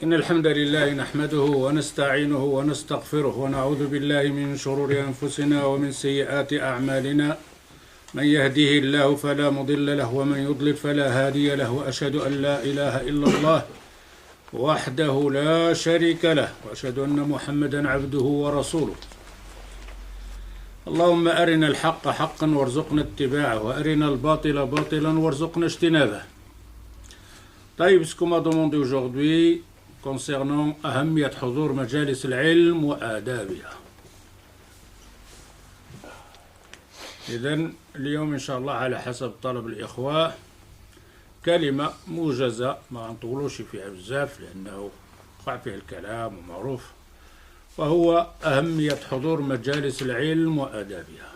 إن الحمد لله نحمده ونستعينه ونستغفره ونعوذ بالله من شرور أنفسنا ومن سيئات أعمالنا من يهده الله فلا مضل له ومن يضلل فلا هادي له وأشهد أن لا إله إلا الله وحده لا شريك له وأشهد أن محمدا عبده ورسوله اللهم أرنا الحق حقا وارزقنا اتباعه وأرنا الباطل باطلا وارزقنا اجتنابه. طيب, ce qu'on m'a demandé aujourd'hui concernant أهمية حضور مجالس العلم وآدابها. إذن اليوم إن شاء الله على حسب طلب الإخوة كلمة موجزة ما نطولوش فيها بزاف لأنه وقع فيه الكلام ومعروف، وهو أهمية حضور مجالس العلم وآدابها.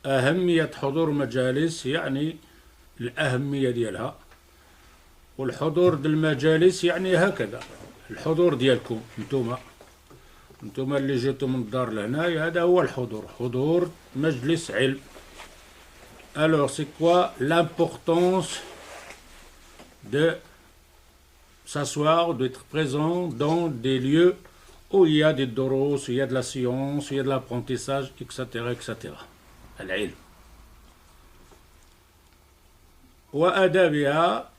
أهمية حضور مجالس يعني الأهمية ديالها، والحضور ديال المجالس يعني هكذا الحضور ديالكم انتوما اللي جيتوا من الدار لهنايا، هذا هو الحضور، حضور مجلس علم. Alors c'est quoi l'importance de s'asseoir, d'être présent dans des lieux où il y a des doros, où il y a de la science, où il y a de l'apprentissage, etc. etc. العلم وآدابها,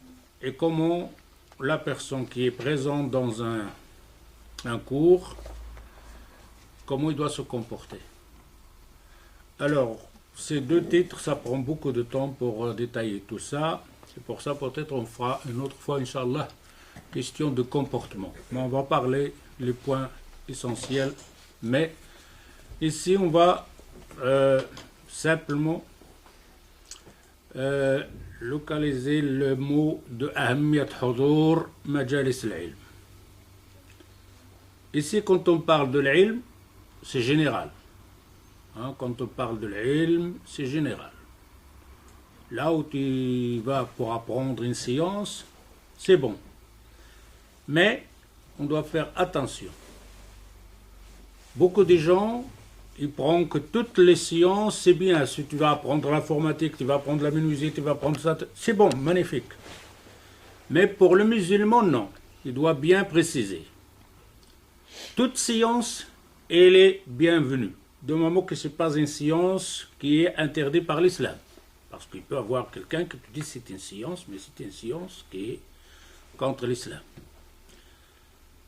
et comment la personne qui est présente dans un cours, comment il doit se comporter. Alors, ces deux titres, ça prend beaucoup de temps pour détailler tout ça. C'est pour ça peut-être on fera une autre fois, Inch'Allah, question de comportement. Mais on va parler les points essentiels. Mais ici, on va simplement localiser le mot de أهمية حضور مجالس العلم. Ici, quand on parle de l'ilm, c'est général. Hein, quand on parle de l'ilm, c'est général. Là où tu vas pour apprendre une science, c'est bon. Mais on doit faire attention. Beaucoup de gens, ils prennent que toutes les sciences, c'est bien. Si tu vas apprendre l'informatique, tu vas apprendre la menuiserie, tu vas apprendre ça, c'est bon, magnifique. Mais pour le musulman, non. Il doit bien préciser. Toute science, elle est bienvenue. Du moment que ce n'est pas une science qui est interdite par l'islam. Parce qu'il peut y avoir quelqu'un qui te dit c'est une science, mais c'est une science qui est contre l'islam.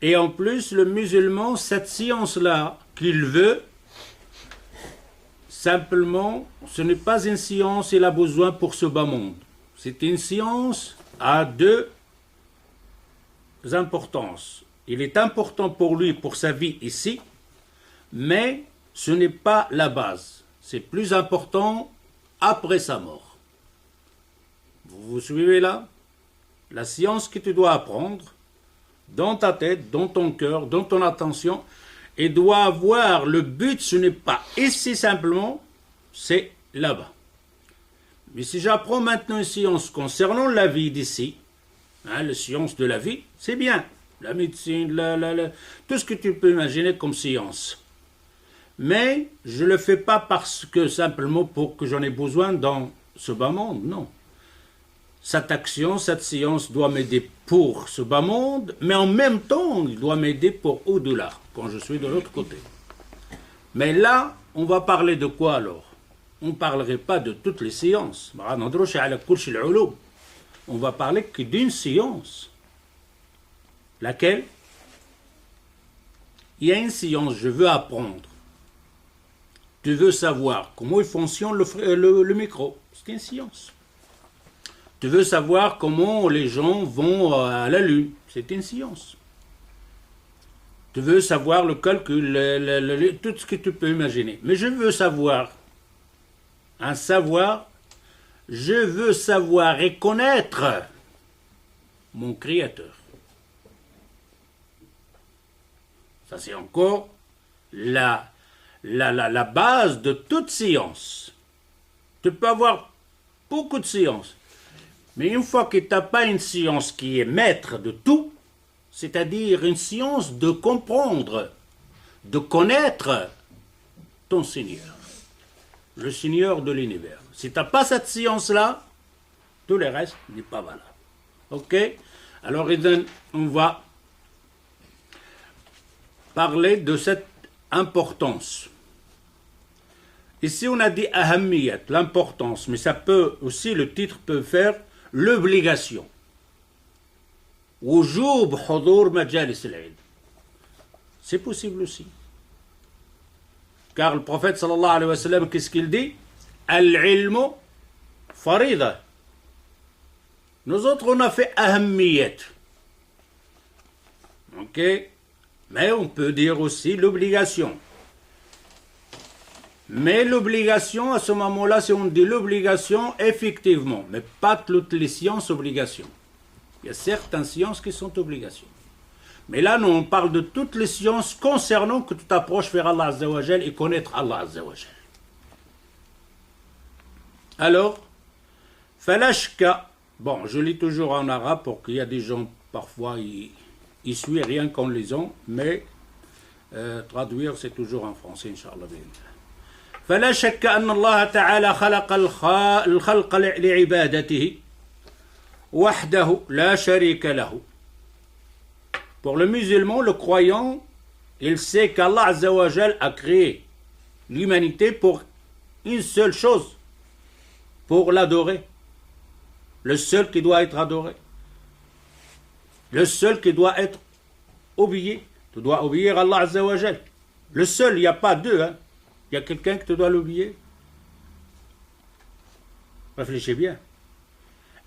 Et en plus, le musulman, cette science-là qu'il veut, simplement, ce n'est pas une science qu'il a besoin pour ce bas monde. C'est une science à deux importances. Il est important pour lui, pour sa vie ici, mais ce n'est pas la base. C'est plus important après sa mort. Vous suivez là? La science que tu dois apprendre dans ta tête, dans ton cœur, dans ton attention, et doit avoir le but, ce n'est pas ici simplement, c'est là-bas. Mais si j'apprends maintenant une science concernant la vie d'ici, hein, la science de la vie, c'est bien. La médecine, tout ce que tu peux imaginer comme science. Mais je ne le fais pas parce que simplement pour que j'en ai besoin dans ce bas monde, non. Cette action, cette science doit m'aider pour ce bas monde, mais en même temps, il doit m'aider pour au-delà, quand je suis de l'autre côté. Mais là, on va parler de quoi alors? On ne parlerait pas de toutes les sciences. On va parler que d'une science. Laquelle? Il y a une science, je veux apprendre. Tu veux savoir comment il fonctionne le micro. C'est une science. Tu veux savoir comment les gens vont à la Lune. C'est une science. Tu veux savoir le calcul, tout ce que tu peux imaginer. Mais je veux savoir, un savoir, je veux savoir et connaître mon Créateur. Ça, c'est encore la base de toute science. Tu peux avoir beaucoup de sciences. Mais une fois que tu n'as pas une science qui est maître de tout, c'est-à-dire une science de comprendre, de connaître ton Seigneur, le Seigneur de l'univers. Si tu n'as pas cette science-là, tout le reste n'est pas valable. Ok? Alors, on va parler de cette importance. Ici, on a dit ahammiyat, l'importance, mais ça peut aussi, le titre peut faire l'obligation. Wujub hudur majalis al-ilm. C'est possible aussi. Car le prophète sallallahu alayhi wa sallam, qu'est-ce qu'il dit? Al-ilmu farida. Nous autres, on a fait ahammiyat. Ok? Mais on peut dire aussi l'obligation. Mais l'obligation, à ce moment-là, si on dit l'obligation, effectivement, mais pas toutes les sciences obligations. Il y a certaines sciences qui sont obligations. Mais là, nous, on parle de toutes les sciences concernant que tu t'approches vers Allah Azza wa Jal et connaître Allah Azza wa Jal. Alors, falashka, bon, je lis toujours en arabe pour qu'il y a des gens, parfois, ils suivent rien qu'en lisant, mais traduire, c'est toujours en français, Inch'Allah. فلا شك أن الله تعالى خلق الخلق لعبادته وحده لا شريك له. Pour le musulman, le croyant, il sait qu'Allah Azza wa Jal a créé l'humanité pour une seule chose, pour l'adorer. Le seul qui doit être adoré. Le seul qui doit être obéi. Tu dois obéir à Allah Azza wa Jal. Le seul, il n'y a pas deux, hein. Il y a quelqu'un qui te doit l'oublier. Réfléchis bien.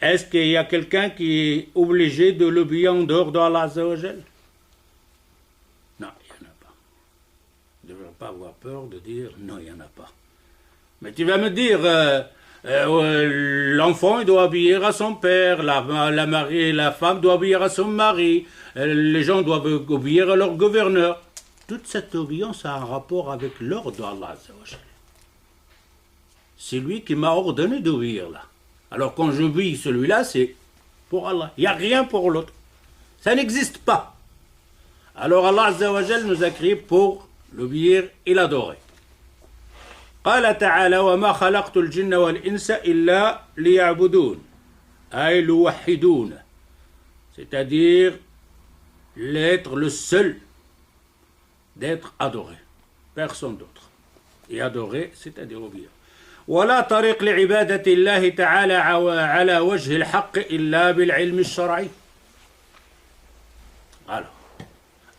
Est-ce qu'il y a quelqu'un qui est obligé de l'oublier en dehors d'Allah Azza wa Jal? Non, il n'y en a pas. Tu ne devrais pas avoir peur de dire non, il n'y en a pas. Mais tu vas me dire, l'enfant il doit obéir à son père, la femme doit obéir à son mari, les gens doivent obéir à leur gouverneur. Toute cette obéissance a un rapport avec l'ordre d'Allah Azza wa Jal. C'est lui qui m'a ordonné d'obéir là. Alors quand j'obéis celui-là, c'est pour Allah. Il n'y a rien pour l'autre. Ça n'existe pas. Alors Allah Azza wa Jal nous a créés pour l'obéir et l'adorer. قال تعالى وما خلقت الجن والإنس إلا ليعبدون أي ليوحدون, c'est-à-dire l'être le seul d'être adoré, personne d'autre. Et adorer, c'est-à-dire obéir. ولا طريق لعبادة الله تعالى على وجه الحق إلا بالعلم الشرعي. Alors,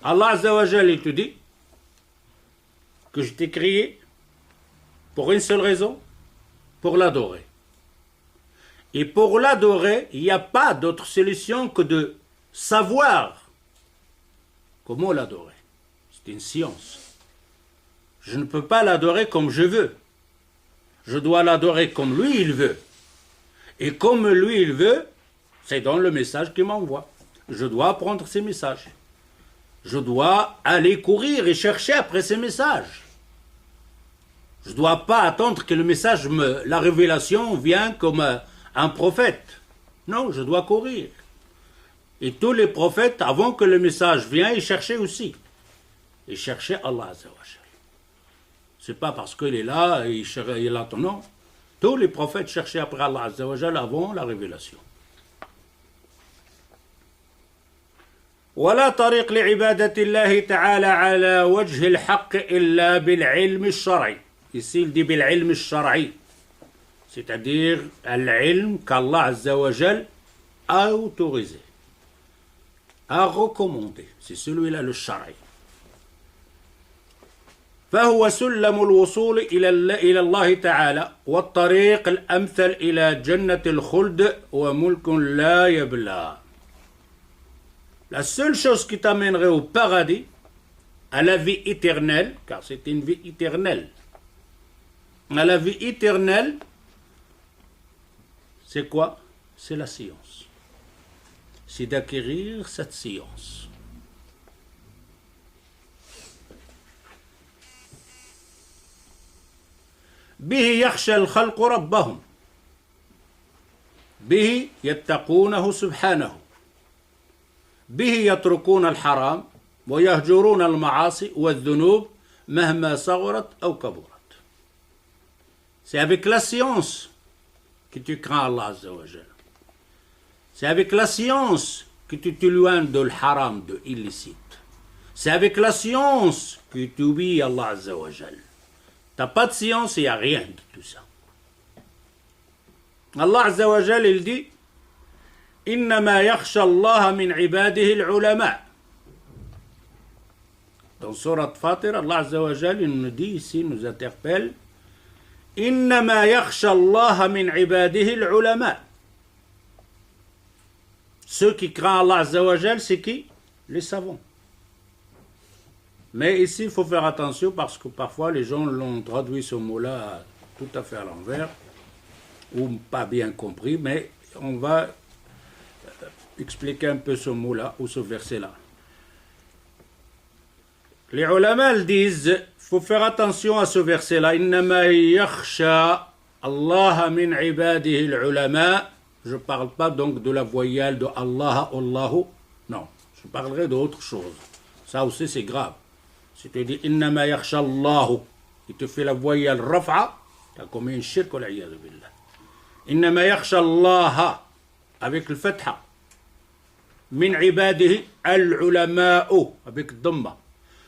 Allah Azza wa Jal, il te dit que je t'ai créé pour une seule raison, pour l'adorer. Et pour l'adorer, il n'y a pas d'autre solution que de savoir comment l'adorer. C'est une science. Je ne peux pas l'adorer comme je veux. Je dois l'adorer comme lui, il veut. Et comme lui, il veut, c'est dans le message qu'il m'envoie. Je dois prendre ces messages. Je dois aller courir et chercher après ces messages. Je ne dois pas attendre que le message, la révélation vienne comme un prophète. Non, je dois courir. Et tous les prophètes, avant que le message vienne, ils cherchaient aussi. Ils cherchaient Allah Azza wa Jal. C'est pas parce qu'il est là, il attend, non. Tous les prophètes cherchaient après Allah Azza wa Jal avant la révélation. ولا طريق لعبادة الله تعالى على وجه الحق إلا بالعلم الشرعي. Ici, il dit بالعلم الشرعي, c'est-à-dire l'ilm qu'Allah Azza wa Jal a autorisé, a recommandé. C'est celui-là le shari. فهو سلم الوصول إلى الله تعالى والطريق الأمثل إلى جنة الخلد وملك لا يبلى. La seule chose qui t'amènerait au paradis, à la vie éternelle, car c'est une vie éternelle, à la vie éternelle, c'est quoi? C'est la science. C'est d'acquérir cette science. به يخشى الخلق ربهم به يتقونه سبحانه به يتركون الحرام ويهجرون المعاصي والذنوب مهما صغرت أو كبرت. C'est avec la science que tu crains Allah Azza wa Jal. C'est avec la science que tu t'éloignes de l'haram, de illicite. C'est avec la science que tu oublies Allah Azza wa Jal. T'as pas de science, il n'y a rien de tout ça. Allah Azza wa Jal, il dit إنما يخشى الله من عباده العلماء. Dans Surat Fatir, Allah Azza wa Jal, il nous dit ici, nous interpelle إنما يخشى الله من عباده العلماء. Ceux qui craignent Allah Azza wa Jal, c'est qui? Les savants. Mais ici, il faut faire attention parce que parfois les gens l'ont traduit ce mot-là tout à fait à l'envers ou pas bien compris, mais on va expliquer un peu ce mot-là ou ce verset-là. Les ulama disent, il faut faire attention à ce verset-là. Innama yakhsha Allah min ibadihi al-ulama. Je ne parle pas donc de la voyelle de Allah, Allahu. Non, je parlerai d'autre chose. Ça aussi c'est grave. Si tu dis Innama yakhsha Allahu, il te fait la voyelle raf'a, tu as commis une shirk wal iyadhu billah. Innama yakhsha Allah avec le fatha. Min ibadihi al-ulama'u avec dhamma.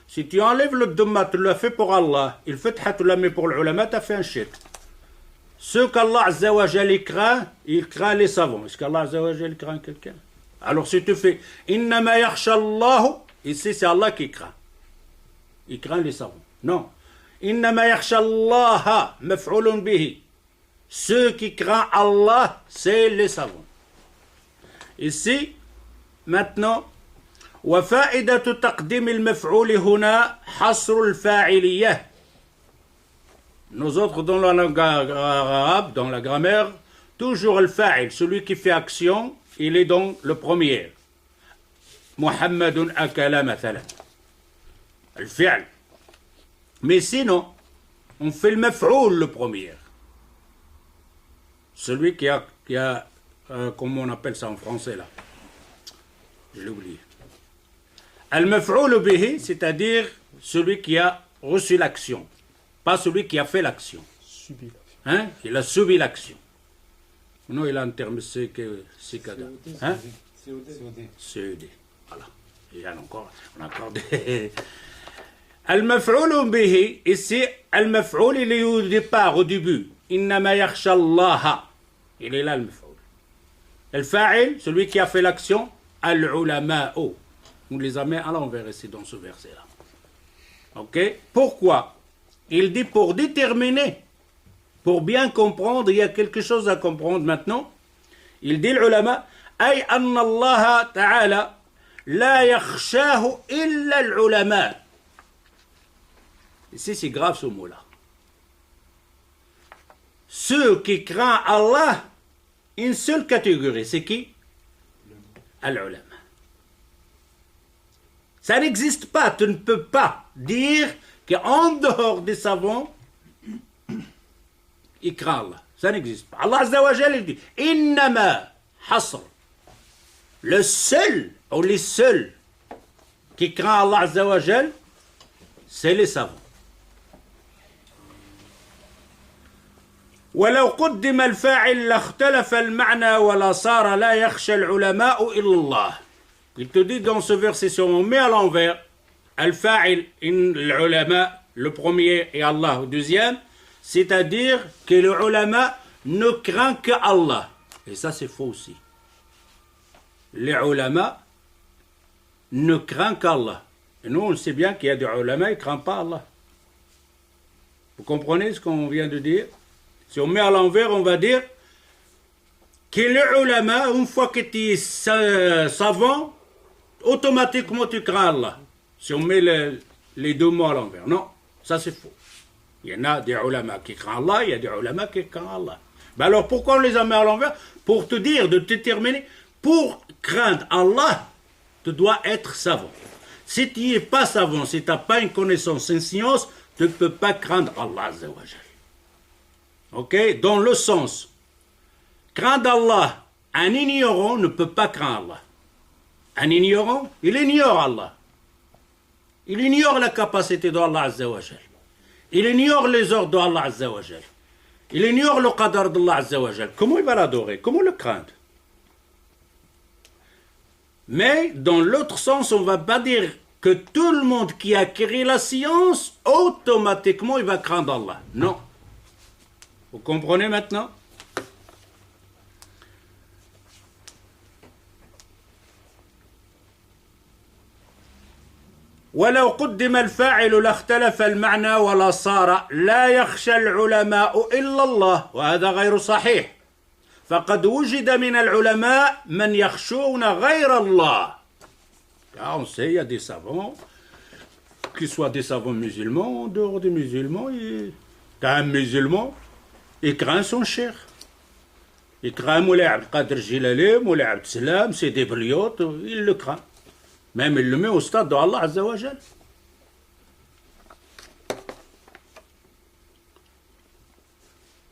Si tu enlèves le dhamma, tu l'as fait pour Allah, et le fatha tu l'as mis pour l'ulama, tu as fait un shirk. Ce qu'Allah Azza wa Jal il craint les savants. Est-ce qu'Allah Azza wa Jal craint quelqu'un? Alors si tu fais Innama yakhsha Allahu, ici c'est Allah qui craint. Il craint les savants. Non. Innama yakhsha Allah maf'ulun bihi. Ceux qui craignent Allah, c'est les savants. Ici, maintenant, وفائدة تقديم المفعول هنا حصر الفاعلية. Nous autres, dans la langue arabe, dans la grammaire, toujours le fa'il, celui qui fait action, il est donc le premier. Muhammadun akala mathalan. Le fi'l. Mais sinon, on fait le maf'oul le premier. Celui qui a comment on appelle ça en français là? Je l'ai oublié. Al-maf'oul bihi, c'est-à-dire celui qui a reçu l'action. Pas celui qui a fait l'action. Subi l'action. Hein? Il a subi l'action. Non, il a un terme COD. Hein? COD. Voilà. Il y a encore, on a encore des... Al-maf'oul bihi, ici, al-maf'oul, il est au départ, au début. Innama yakhsha Allah. Il est là, le maf'oul. Al-fa'il, celui qui a fait l'action, al-ulama'u. On les a mis à l'envers ici dans ce verset-là. Ok? Pourquoi? Il dit pour déterminer, pour bien comprendre, il y a quelque chose à comprendre maintenant. Il dit l'ulama, ay anna Allah ta'ala la yakhshahu illa l'ulama. Ici c'est grave ce mot-là. Ceux qui craignent Allah, une seule catégorie, c'est qui? Al-ulama. Ça n'existe pas, tu ne peux pas dire qu'en dehors des savants, ils craignent Allah. Ça n'existe pas. Allah Azza wa Jal dit Innama hasr. Le seul, ou les seuls qui craignent Allah Azza wa Jal, c'est les savants. ولو قدم الفاعل لاختلف المعنى ولا صار لا يخشى العلماء إلا الله. Il te dit dans ce verset, si on met à l'envers, al-fa'il, l'ulama, le premier et Allah, le deuxième, c'est-à-dire que le ulama ne craint que Allah. Et ça, c'est faux aussi. Les ulama ne craint qu'Allah. Et nous, on sait bien qu'il y a des ulama qui ne craignent pas Allah. Vous comprenez ce qu'on vient de dire? Si on met à l'envers, on va dire que les ulama, une fois que tu es savant, automatiquement tu crains Allah. Si on met les deux mots à l'envers. Non, ça c'est faux. Il y en a des ulama qui craignent Allah, il y a des ulama qui craignent Allah. Ben alors pourquoi on les a mis à l'envers? Pour te dire, de te déterminer, pour craindre Allah, tu dois être savant. Si tu n'es pas savant, si tu n'as pas une connaissance en science, tu ne peux pas craindre Allah Azza wa Jal. Ok? Dans le sens, craindre Allah, un ignorant ne peut pas craindre Allah. Un ignorant, il ignore Allah. Il ignore la capacité d'Allah Azza wa Jal. Il ignore les ordres d'Allah Azza wa Jal. Il ignore le qadar d'Allah Azza wa Jal. Comment il va l'adorer? Comment le craindre? Mais dans l'autre sens, on ne va pas dire que tout le monde qui acquérit la science, automatiquement, il va craindre Allah. Non. Vous comprenez maintenant? ولو قدم الفاعل لاختلف المعنى ولا صار لا يخشى العلماء إلا الله وهذا غير صحيح فقد وجد من العلماء من يخشون غير الله. Car on sait, il y a des savants, qu'ils soient des savants musulmans, en dehors des musulmans, un musulman, il craint son cheikh. Il craint Moulay Abd Qadir Jilali, Moulay Abd Salam, c'est des briottes, il le craint. Même il le met au stade d'Allah Azza wa Jal.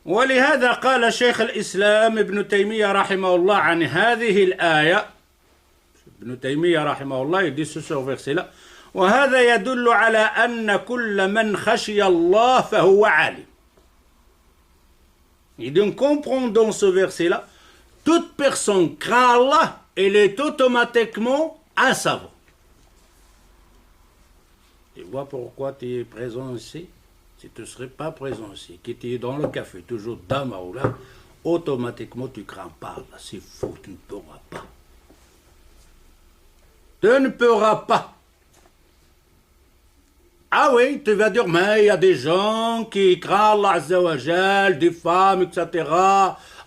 ولهذا قال شيخ الإسلام ابن تيمية رحمه الله عن هذه الآية. ابن تيمية رحمه الله il dit ce verset là وهذا يدل على أن كل من خشي الله فهو عالم. Et donc comprenons ce verset là, toute personne craint Allah, elle est automatiquement un savant. Tu vois pourquoi tu es présent ici? Si tu ne serais pas présent ici, que tu es dans le café, toujours dans Maoula, automatiquement tu ne crains pas Allah. C'est faux, tu ne pourras pas. Tu ne pourras pas. Ah oui, tu vas dire, mais il y a des gens qui craignent Allah Azza wa Jal, des femmes, etc.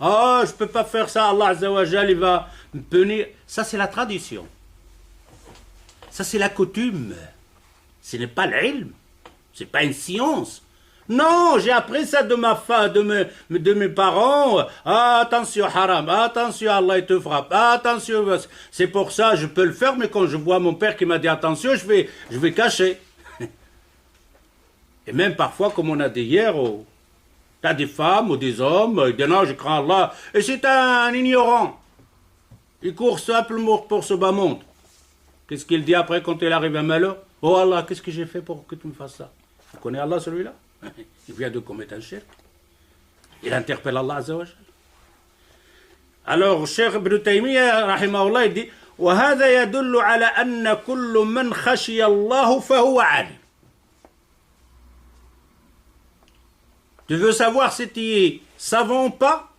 Ah, je ne peux pas faire ça, Allah Azza wa Jal, il va me punir. Ça, c'est la tradition. Ça, c'est la coutume. Ce n'est pas l'ilm. Ce n'est pas une science. Non, j'ai appris ça de ma femme, de mes parents. Ah, attention, haram. Attention, Allah, il te frappe. Attention, c'est pour ça, je peux le faire, mais quand je vois mon père qui m'a dit attention, je vais cacher. Et même parfois, comme on a dit hier, t'as des femmes ou des hommes, ils disent non, je crains Allah. Et c'est un ignorant. Il court simplement pour ce bas monde. Qu'est-ce qu'il dit après quand il arrive à malheur? Oh Allah, qu'est-ce que j'ai fait pour que tu me fasses ça? Vous connaissez Allah celui-là? Il vient de commettre un shirk. Il interpelle Allah Azza wa Jal. Alors, Cheikh Ibn Taymiyyah, rahimahullah, il dit وهذا يدل على أن كل من خشي الله فهو عالم. Tu veux savoir si tu es savant ou pas?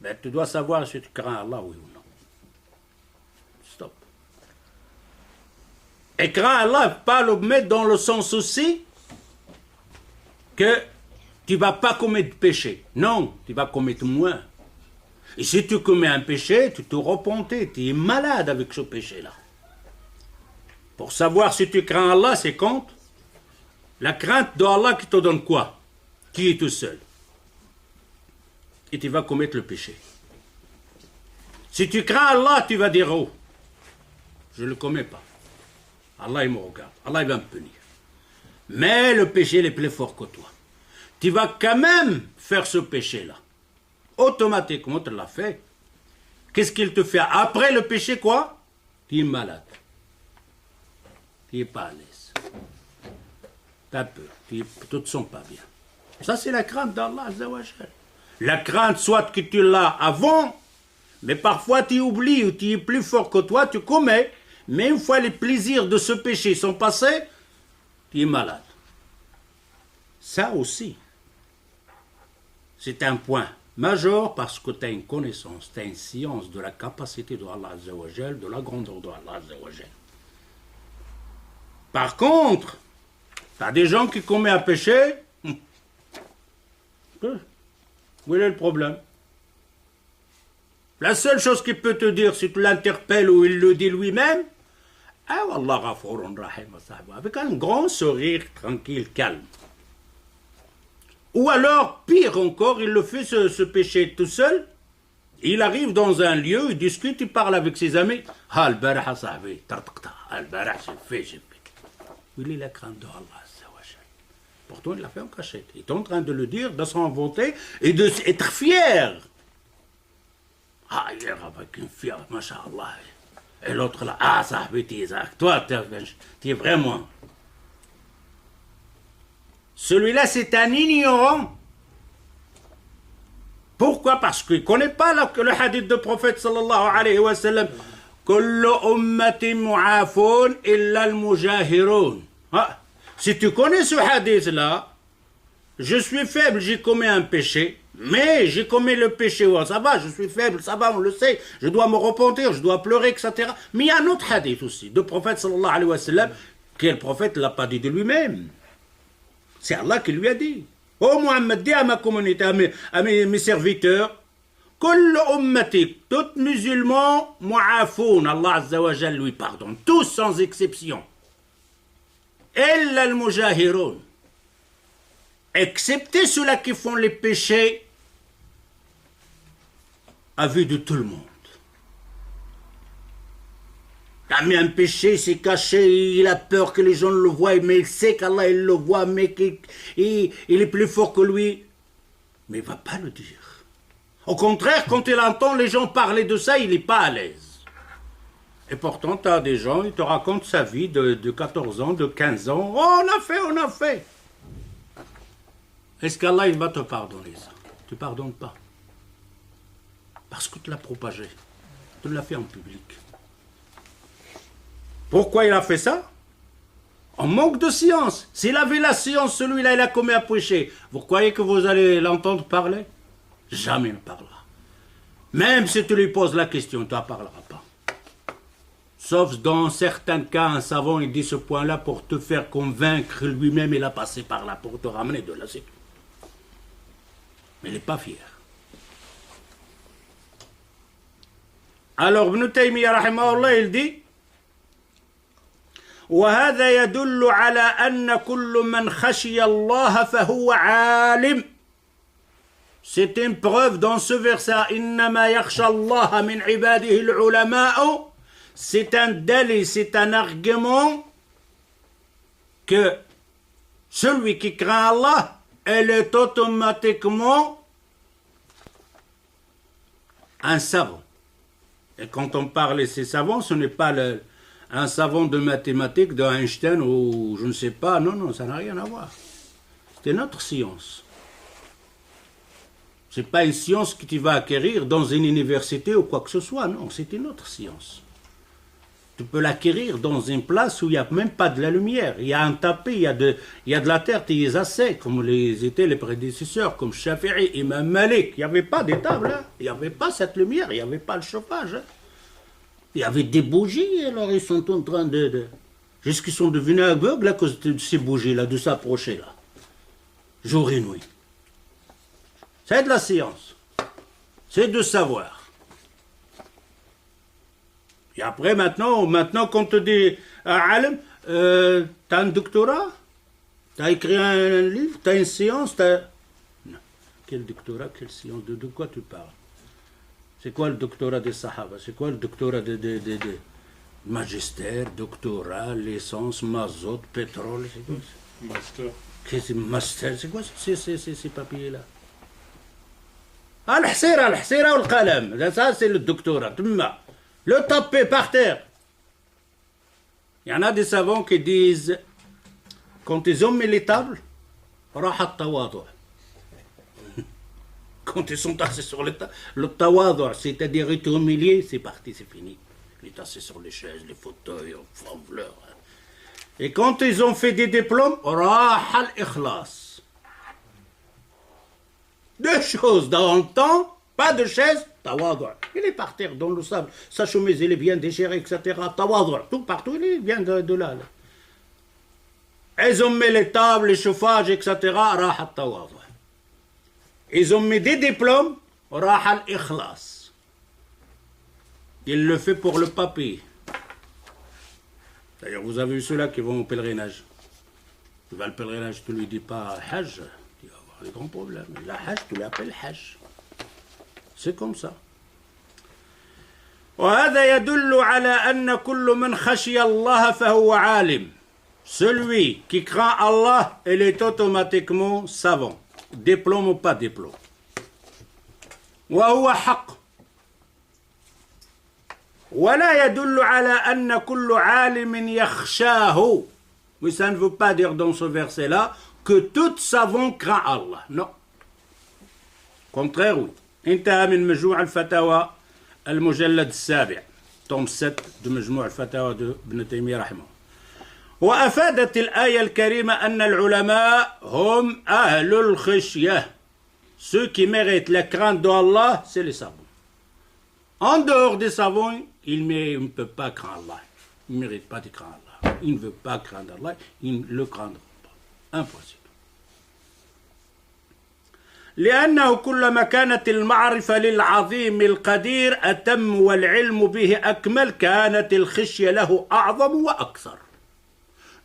Ben, tu dois savoir si tu crains Allah, oui ou non. Stop. Et crains Allah, pas le mettre dans le sens aussi que tu ne vas pas commettre de péché. Non, tu vas commettre moins. Et si tu commets un péché, tu te repentis, tu es malade avec ce péché-là. Pour savoir si tu crains Allah, c'est quand la crainte d'Allah qui te donne quoi? Qui est tout seul. Et tu vas commettre le péché. Si tu crains Allah, tu vas dire, oh, je ne le commets pas. Allah, il me regarde. Allah, il va me punir. Mais le péché, il est plus fort que toi. Tu vas quand même faire ce péché-là. Automatiquement, tu l'as fait. Qu'est-ce qu'il te fait? Après le péché, quoi? Tu es malade. Tu n'es pas à l'aise. Tu as peur. Tu ne te sens pas bien. Ça, c'est la crainte d'Allah Azza wa Jal. La crainte, soit que tu l'as avant, mais parfois tu oublies ou tu es plus fort que toi, tu commets, mais une fois les plaisirs de ce péché sont passés, tu es malade. Ça aussi, c'est un point majeur parce que tu as une connaissance, tu as une science de la capacité de Allah Azza wa Jal, de la grandeur de Allah Azza wa Jal. Par contre, tu as des gens qui commettent un péché. Où est le problème? La seule chose qu'il peut te dire, si tu l'interpelles ou il le dit lui-même, ah Wallah Ghafourun Rahim, avec un grand sourire tranquille, calme. Ou alors, pire encore, il le fait ce péché tout seul, il arrive dans un lieu, il discute, il parle avec ses amis. Ah, al-baraha sahbi, tartakta, al-baraha, j'ai fait. Il est la crainte de Allah. Pourtant, il l'a fait en cachette. Il est en train de le dire, de s'inventer et d'être fier. Ah, hier avec une fille, masha'Allah. Et l'autre là, ah, ça a été Isaac. Toi, tu es vraiment. Celui-là, c'est un ignorant. Pourquoi? Parce qu'il ne connaît pas le hadith du prophète sallallahu alayhi wa sallam. كل أمتي معافون إلا المجاهرون. Si tu connais ce hadith-là, je suis faible, j'ai commis un péché, mais j'ai commis le péché, ça va, je suis faible, ça va, on le sait, je dois me repentir, je dois pleurer, etc. Mais il y a un autre hadith aussi, du prophète sallallahu alayhi wa sallam, que le prophète ne l'a pas dit de lui-même. C'est Allah qui lui a dit. Oh Muhammad, dis à ma communauté, à mes serviteurs, كل أمتي, tous musulmans, mu'afoun, Allah Azza wa Jal lui pardonne, tous sans exception. إلا المجاهرون, excepté ceux-là qui font les péchés à vue de tout le monde. Il a mis un péché, il s'est caché, il a peur que les gens le voient, mais il sait qu'Allah il le voit, mais il est plus fort que lui. Mais il ne va pas le dire. Au contraire, quand il entend les gens parler de ça, il n'est pas à l'aise. Et pourtant, tu as des gens, ils te racontent sa vie de 14 ans, de 15 ans. Oh, on a fait. Est-ce qu'Allah il va te pardonner ça? Tu ne pardonnes pas. Parce que tu l'as propagé. Tu l'as fait en public. Pourquoi il a fait ça? En manque de science. S'il avait la science, celui-là, il a commis un péché. Vous croyez que vous allez l'entendre parler? Jamais il ne parlera. Même si tu lui poses la question, tu ne parleras pas. Sauf dans certains cas, un savant, il dit ce point-là pour te faire convaincre lui-même, il a passé par là, pour te ramener de là, c'est tout. Mais il n'est pas fier. Alors, Ibn Taymiyyah, rahimahullah, il dit وهذا يدل على أن كل من خشي الله فهو عالم. C'est une preuve dans ce verset إنما يخشى الله من عباده العلماء. C'est un délit, c'est un argument que celui qui craint Allah, elle est automatiquement un savant. Et quand on parle de ces savants, ce n'est pas un savant de mathématiques, de Einstein ou je ne sais pas. Non, ça n'a rien à voir. C'est notre science. Ce n'est pas une science que tu vas acquérir dans une université ou quoi que ce soit. Non, c'est une autre science. Tu peux l'acquérir dans une place où il n'y a même pas de la lumière. Il y a un tapis, il y a de la terre, tu les assez, comme étaient les prédécesseurs, comme Shafi'i, Imam Malik. Il n'y avait pas des tables, hein. Il n'y avait pas cette lumière, il n'y avait pas le chauffage. Hein. Il y avait des bougies, alors ils sont en train jusqu'ils sont devenus aveugles à cause de ces bougies-là, de s'approcher là. Jour et nuit. C'est de la science. C'est de savoir. Et après, maintenant quand on te dit Alim, t'as un doctorat? T'as écrit un livre? T'as une science? Non. Quel doctorat? Quelle science? De quoi tu parles? C'est quoi le doctorat des Sahaba? C'est quoi le doctorat de magistère, doctorat, licence, mazout, pétrole? C'est quoi ça? Master. Qu'est-ce que master? C'est quoi ces papiers-là? Al-Hsira ou al-Qalam. Ça, c'est le doctorat. Le taper par terre. Il y en a des savants qui disent, quand ils ont mis les tables, rahat tawadu. Quand ils sont assis sur le tawadu, c'est-à-dire être humilié, c'est parti, c'est fini. Ils sont assis sur les chaises, les fauteuils, en fleurs. Et quand ils ont fait des diplômes, rahat al-ikhlas. Deux choses dans le temps, pas de chaise, tawadu. Il est par terre dans le sable, sa chemise elle est bien déchirée, etc. Tawadu, tout partout, il vient de là. Ils ont mis les tables, les chauffages, etc. Rahat tawadu. Ils ont mis des diplômes, rahat al-ikhlas. Il le fait pour le papier. D'ailleurs, vous avez vu ceux-là qui vont au pèlerinage. Tu vas au pèlerinage, tu ne lui dis pas Hajj. Les grands problèmes. La Hajj, tu l'appelles Hajj. C'est comme ça. وهذا يدل على أن كل من خشي الله فهو عالم. Celui qui craint Allah, il est automatiquement savant. Diplôme ou pas diplôme. وهو حق. ولا يدل على أن كل عالم يخشاه. Mais ça ne veut pas dire dans ce verset-là que tout savant craint Allah. Non. Contraire, oui. انتهى من مجموع الفتاوى المجلد السابع tome 7 de Majmou' al-Fatawa de Ibn Taymiyyah رحمه. وأفادت الآية الكريمة أن العلماء هم أهل الخشية. Ceux qui méritent la crainte d'Allah, c'est les savants. En dehors des savants, il ne peut pas craindre Allah. Il ne mérite pas de craindre Allah. Il ne veut pas craindre Allah, il ne le craindra pas. Impossible. لأنه كلما كانت المعرفة للعظيم القدير أتم والعلم به أكمل كانت الخشية له أعظم وأكثر.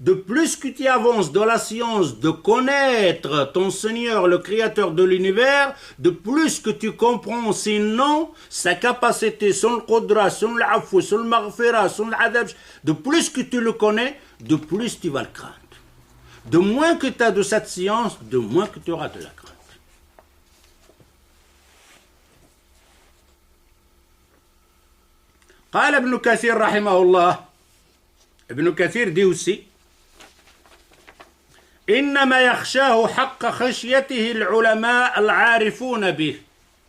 De plus que tu avances dans la science de connaître ton Seigneur, le Créateur de l'univers, de plus que tu comprends ses noms, sa capacité, son qudra, son l'afou, son maghfira, son l'adab, de plus que tu le connais, de plus tu vas le craindre. De moins que tu as de cette science, de moins que tu auras de la crainte. قال ابن كثير رحمه الله, ابن كثير dit aussi, إنما يخشاه حق خشيته العلماء العارفون به.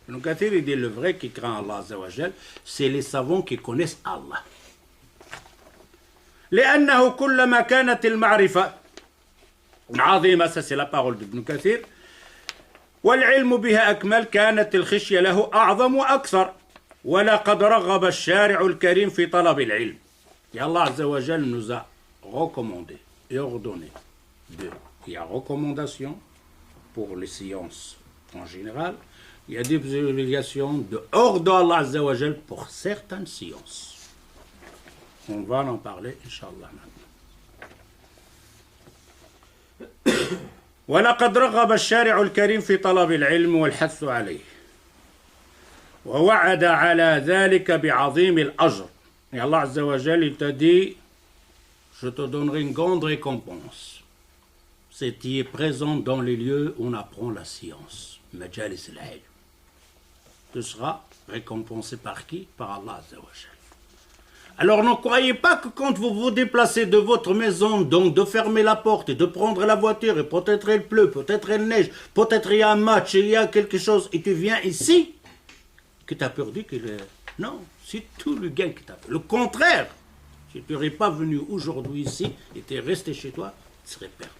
Ibn Kathir dit le vrai qui craint Allah Azza wa Jal, c'est les savants qui connaissent Allah. لأنه كلما كانت المعرفة عظيمة, ça c'est la parole d'Ibn Kathir, والعلم بها أكمل كانت الخشية له أعظم وأكثر. ولقد رغب الشارع الكريم في طلب العلم. Et Allah Azza wa Jal nous a recommandé et ordonné de. Il y a recommandation pour les sciences en général. Il y a des obligations dehors d'Allah Azza wa Jal pour certaines sciences. On va en parler, Inch'Allah, maintenant. ولقد رغب الشارع الكريم في طلب العلم والحث عليه. ووعد على ذلك بعظيم الأجر. Et Allah Azza wa Jal, il t'a dit, je te donnerai une grande récompense. C'est qui est présent dans les lieux où on apprend la science. Majalis al-ilm. Tu seras récompensé par qui? Par Allah Azza wa Jal. Alors ne croyez pas que quand vous vous déplacez de votre maison, donc de fermer la porte et de prendre la voiture, et peut-être il pleut, peut-être il neige, peut-être il y a un match, il y a quelque chose, et tu viens ici, que tu as perdu que non, c'est tout le gain que tu as fait. Le contraire, si tu n'aurais pas venu aujourd'hui ici et tu es resté chez toi, tu serais perdant.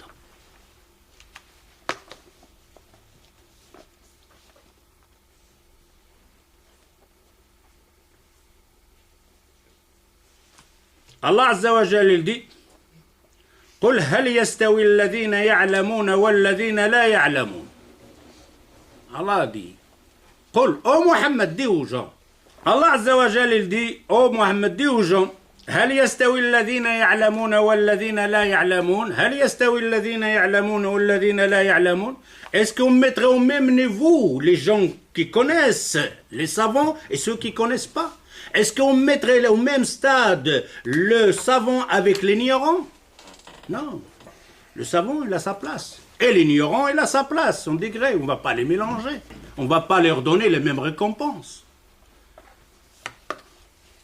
Allah Azza wa Jal, il dit, قل هل يستوي الذين يعلمون والذين لا يعلمون. Allah dit, قل, ô Mohammed, dis aux gens. Allah Azza wa Jal, il dit, ô Mohammed, dis aux gens, هل يستوي الذين يعلمون والذين لا يعلمون. هل يستوي الذين يعلمون والذين لا يعلمون. Est-ce qu'on mettrait au même niveau les gens qui connaissent, les savants, et ceux qui ne connaissent pas? Est-ce qu'on mettrait au même stade le savant avec l'ignorant? Non. Le savant, il a sa place. Et l'ignorant, il a sa place, son degré. On ne va pas les mélanger. On ne va pas leur donner les mêmes récompenses.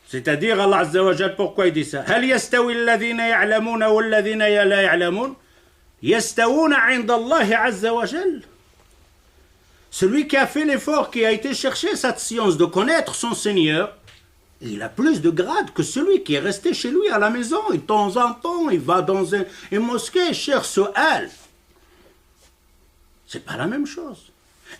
C'est-à-dire, Allah Azza wa Jal, pourquoi il dit ça? هل يستوي الذين يعلمون والذين لا يعلمون. يستوون عند الله عز وجل. Celui qui a fait l'effort, qui a été chercher cette science de connaître son Seigneur, il a plus de grade que celui qui est resté chez lui à la maison. Et de temps en temps, il va dans une mosquée, cherche Su'al. C'est pas la même chose.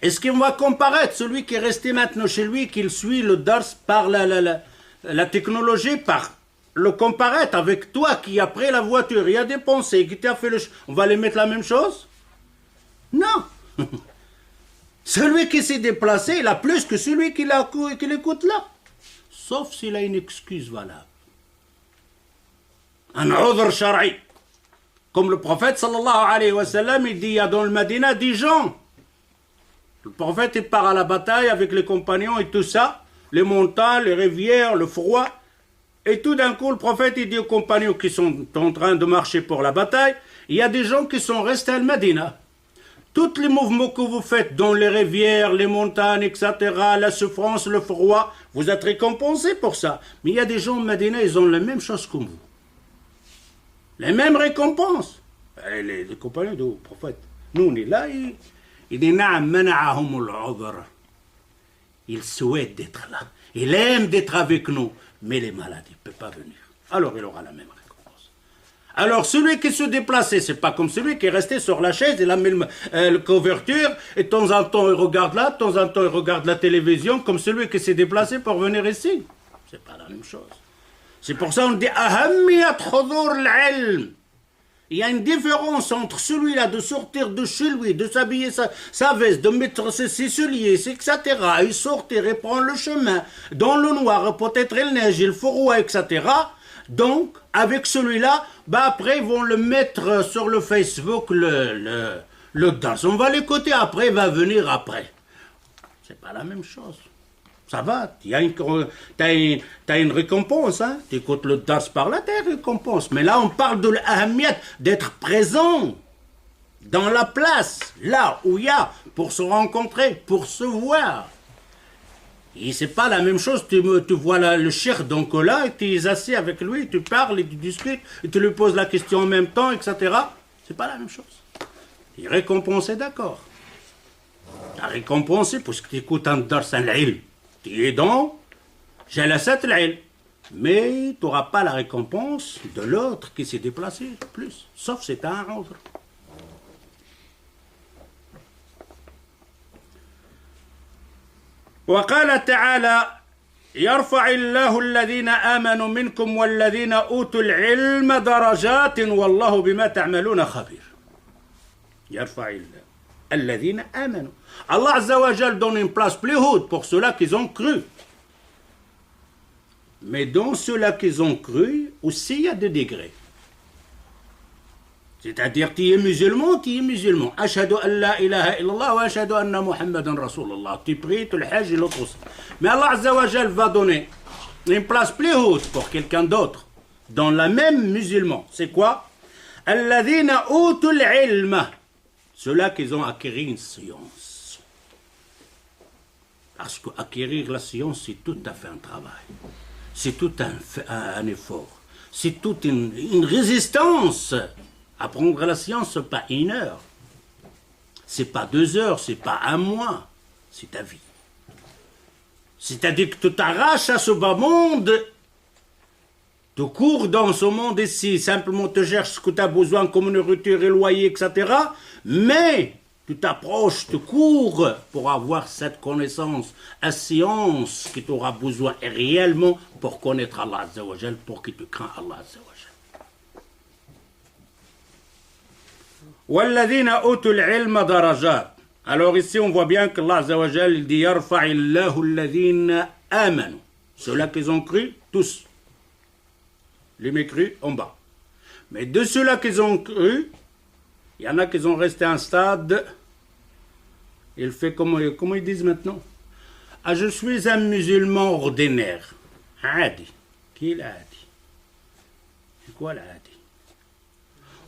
Est-ce qu'on va comparer celui qui est resté maintenant chez lui, qu'il suit le dars par la technologie, par le comparer avec toi qui a pris la voiture, il a dépensé, qui t'a fait le... On va les mettre la même chose? Non. Celui qui s'est déplacé, il a plus que celui qui l'écoute là. Sauf s'il a une excuse valable. Un udhr shar'i. Comme le prophète sallallahu alayhi wa sallam, il dit, il y a dans le Médina 10 gens. Le prophète, il part à la bataille avec les compagnons et tout ça, les montagnes, les rivières, le froid. Et tout d'un coup, le prophète, il dit aux compagnons qui sont en train de marcher pour la bataille, il y a des gens qui sont restés à la Médina. Tous les mouvements que vous faites dans les rivières, les montagnes, etc., la souffrance, le froid, vous êtes récompensés pour ça. Mais il y a des gens au Médina, ils ont la même chose que vous. Les mêmes récompenses. Et les compagnons du prophète. Nous, on est là, il dit, Na'am mana'ahum al-'udhr. Ils souhaitent d'être là. Il aime d'être avec nous, mais les malades, il ne peut pas venir. Alors il aura la même récompense. Alors celui qui se déplaçait, c'est pas comme celui qui est resté sur la chaise, il a mis la couverture, et de temps en temps il regarde là, de temps en temps il regarde la télévision, comme celui qui s'est déplacé pour venir ici. C'est pas la même chose. C'est pour ça qu'on dit Ahamiyat hudur al-ilm. Il y a une différence entre celui-là de sortir de chez lui, de s'habiller sa veste, de mettre ses souliers, etc. Et sortir et prendre le chemin dans le noir, peut-être il neige, il faut rouer, etc. Donc, avec celui-là, après ils vont le mettre sur le Facebook, le danse. On va l'écouter après, il va venir après. C'est pas la même chose. Ça va, t'as une récompense, hein? Tu écoutes le dars par là, t'as une récompense. Mais là, on parle de l'ahmiyat, d'être présent dans la place, là où il y a, pour se rencontrer, pour se voir. Et c'est pas la même chose, tu vois le cheikh donc là, et tu es assis avec lui, tu parles, et tu discutes, et tu lui poses la question en même temps, etc. C'est pas la même chose. Il est récompensé, d'accord. T'as récompensé parce que tu écoutes un dars al-ilm. Tu es dans Jalasat al-ilm. Mais tu n'auras pas la récompense de l'autre qui s'est déplacé plus. Sauf si c'est un autre. وقال تعالى يرفع الله الذين آمنوا منكم والذين أوتوا العلم درجات والله بما تعملون خبير. يرفع الله الذين آمنوا. Allah Azza wa Jal donne une place plus haute pour ceux-là qui ont cru. Mais dans ceux-là qui ont cru, aussi il y a des degrés. C'est-à-dire, tu es musulman, tu es musulman. Ashhadu an la ilaha illallah wa ashhadu anna Muhammadan Rasulullah. Tu pries, tu le hajj et l'autre aussi. Mais Allah Azza wa Jal va donner une place plus haute pour quelqu'un d'autre. Dans la même musulman. C'est quoi? Alladhina utul ilma. Ceux-là qui ont acquis une science. Parce qu'acquérir la science, c'est tout à fait un travail. C'est tout un effort. C'est toute une résistance. Apprendre la science, ce n'est pas 1 heure. Ce n'est pas 2 heures, ce n'est pas 1 mois. C'est ta vie. C'est-à-dire que tu t'arraches à ce bas monde. Tu cours dans ce monde ici, simplement tu cherches ce que tu as besoin comme nourriture et loyer, etc. Mais tu t'approches, tu cours pour avoir cette connaissance, la science que tu auras besoin réellement pour connaître Allah Azza wa Jal, pour que tu crains Allah Azza wa Jal. وَالَّذِينَ أُوتُوا الْعِلْمَ دَرَجَاتٍ. Alors ici on voit bien que Allah Azza wa Jal il dit يَرْفَعِ اللَّهُ الَّذِينَ آمَنُوا. Ceux-là qui ont cru, tous. Les mécrus en bas. Mais de ceux-là qui ont cru, il y en a qui ont resté à un stade, il fait comment ils disent maintenant? Ah, je suis un musulman ordinaire. Adi. Qui est l'adi? C'est quoi l'adi?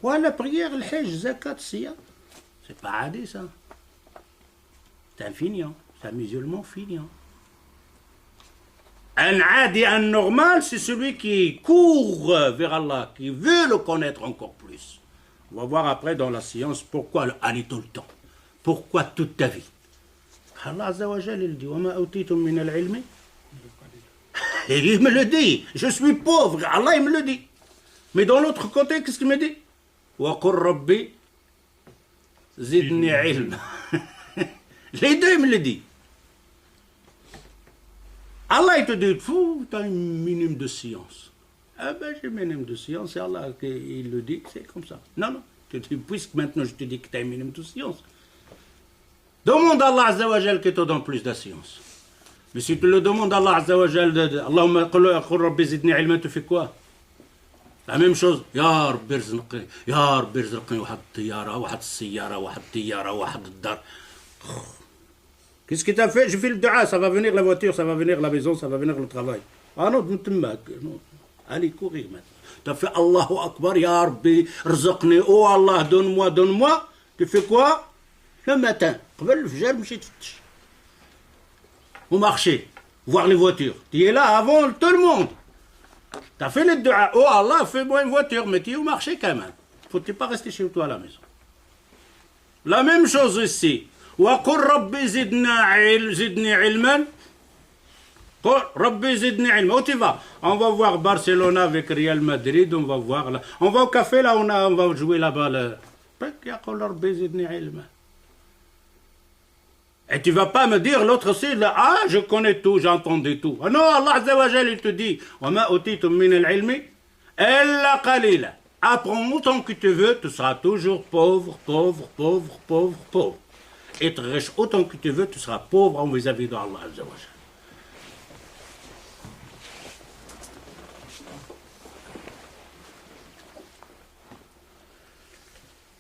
Ouais, la prière, le hajj, zakat, siyam. C'est pas adi ça. C'est un feignant. C'est un musulman feignant. Un adi, un normal, c'est celui qui court vers Allah, qui veut le connaître encore plus. On va voir après dans la science pourquoi aller tout le temps. Pourquoi toute ta vie. Allah Azza wa Jal, il dit وَمَا أُوتِيتُم مِّنَ الْعِلْمِ. Il me le dit. Je suis pauvre. Allah, il me le dit. Mais dans l'autre côté, qu'est-ce qu'il me dit? وَقُلْ رَبِّي زِدْنِي عِلْمًا. Les deux, il me le dit. Allah, il te dit, tu as un minimum de science. Ah ben, j'ai un minimum de science, c'est Allah qui le dit, c'est comme ça. Non, non, puisque maintenant je te dis que tu as un minimum de science. Demande à Allah Azza wa Jal qui te donne plus de science. Mais si tu le demandes à Allah Azza wa Jal, Allahumma qul rabbi zidni ilman, tu fais quoi? La même chose. Ya Rabbi rizqni, Ya Rabbi rizqni, wahad tiyara, wahad siyara, wahad tiyara, wahad dar. Qu'est-ce que tu as fait? J'ai fait le dua, ça va venir la voiture, ça va venir la maison, ça va venir le travail. Ah non, non. Allez, courir maintenant. Tu as fait Allahu Akbar, Ya Rabbi, rizqni, oh Allah, donne-moi, donne-moi. Tu fais quoi? Le matin, au marché, voir les voitures. Tu es là avant tout le monde. Tu as fait le dua, oh Allah, fais-moi une voiture, mais tu es au marché quand même. Faut-il pas rester chez toi à la maison? La même chose ici. وَقُلْ رَبِّ زِدْنِي عِلْمًا. Rabbi zidni ilma. Où tu vas? On va voir Barcelone avec Real Madrid, on va voir là. On va au café là, on va jouer là-bas. Rabbi zidni ilma. Et tu vas pas me dire l'autre aussi, là, ah, je connais tout, j'entendais tout. Ah non, Allah Azza wa Jal, il te dit, وَمَا أُوتِيتُم مِّنَ الْعِلْمِ إِلَّا قَلِيلًا. Apprends autant que tu veux, tu seras toujours pauvre, pauvre, pauvre, pauvre, pauvre. Être riche autant que tu veux, tu seras pauvre en vis-à-vis d'Allah Azza wa Jal.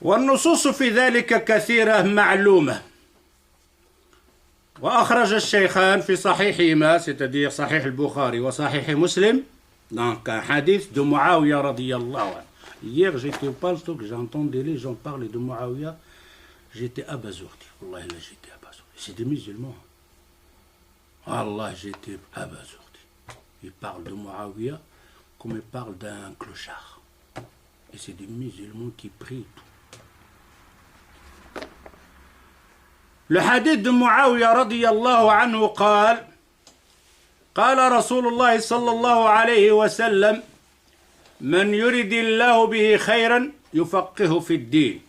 والنصوص في ذلك كثيرة معلومة. وأخرج الشيخان في صحيحهما c'est-à-dire صحيح البخاري وصحيح مسلم donc un hadith de Muawiyah radiyallahu anhu. Hier j'étais au palstock, j'entendais les gens parler de Muawiyah, j'étais abasourdi. Wallahi là j'étais abasourdi. C'est des musulmans. Allah j'étais abasourdi. Ils parlent de Muawiyah comme ils parlent d'un clochard. Et c'est des musulmans qui prient tout. Le hadith de Muawiyah radiyallahu anhu قال قال رسول الله صلى الله عليه وسلم من يرد الله به خيرا يفقهه في الدين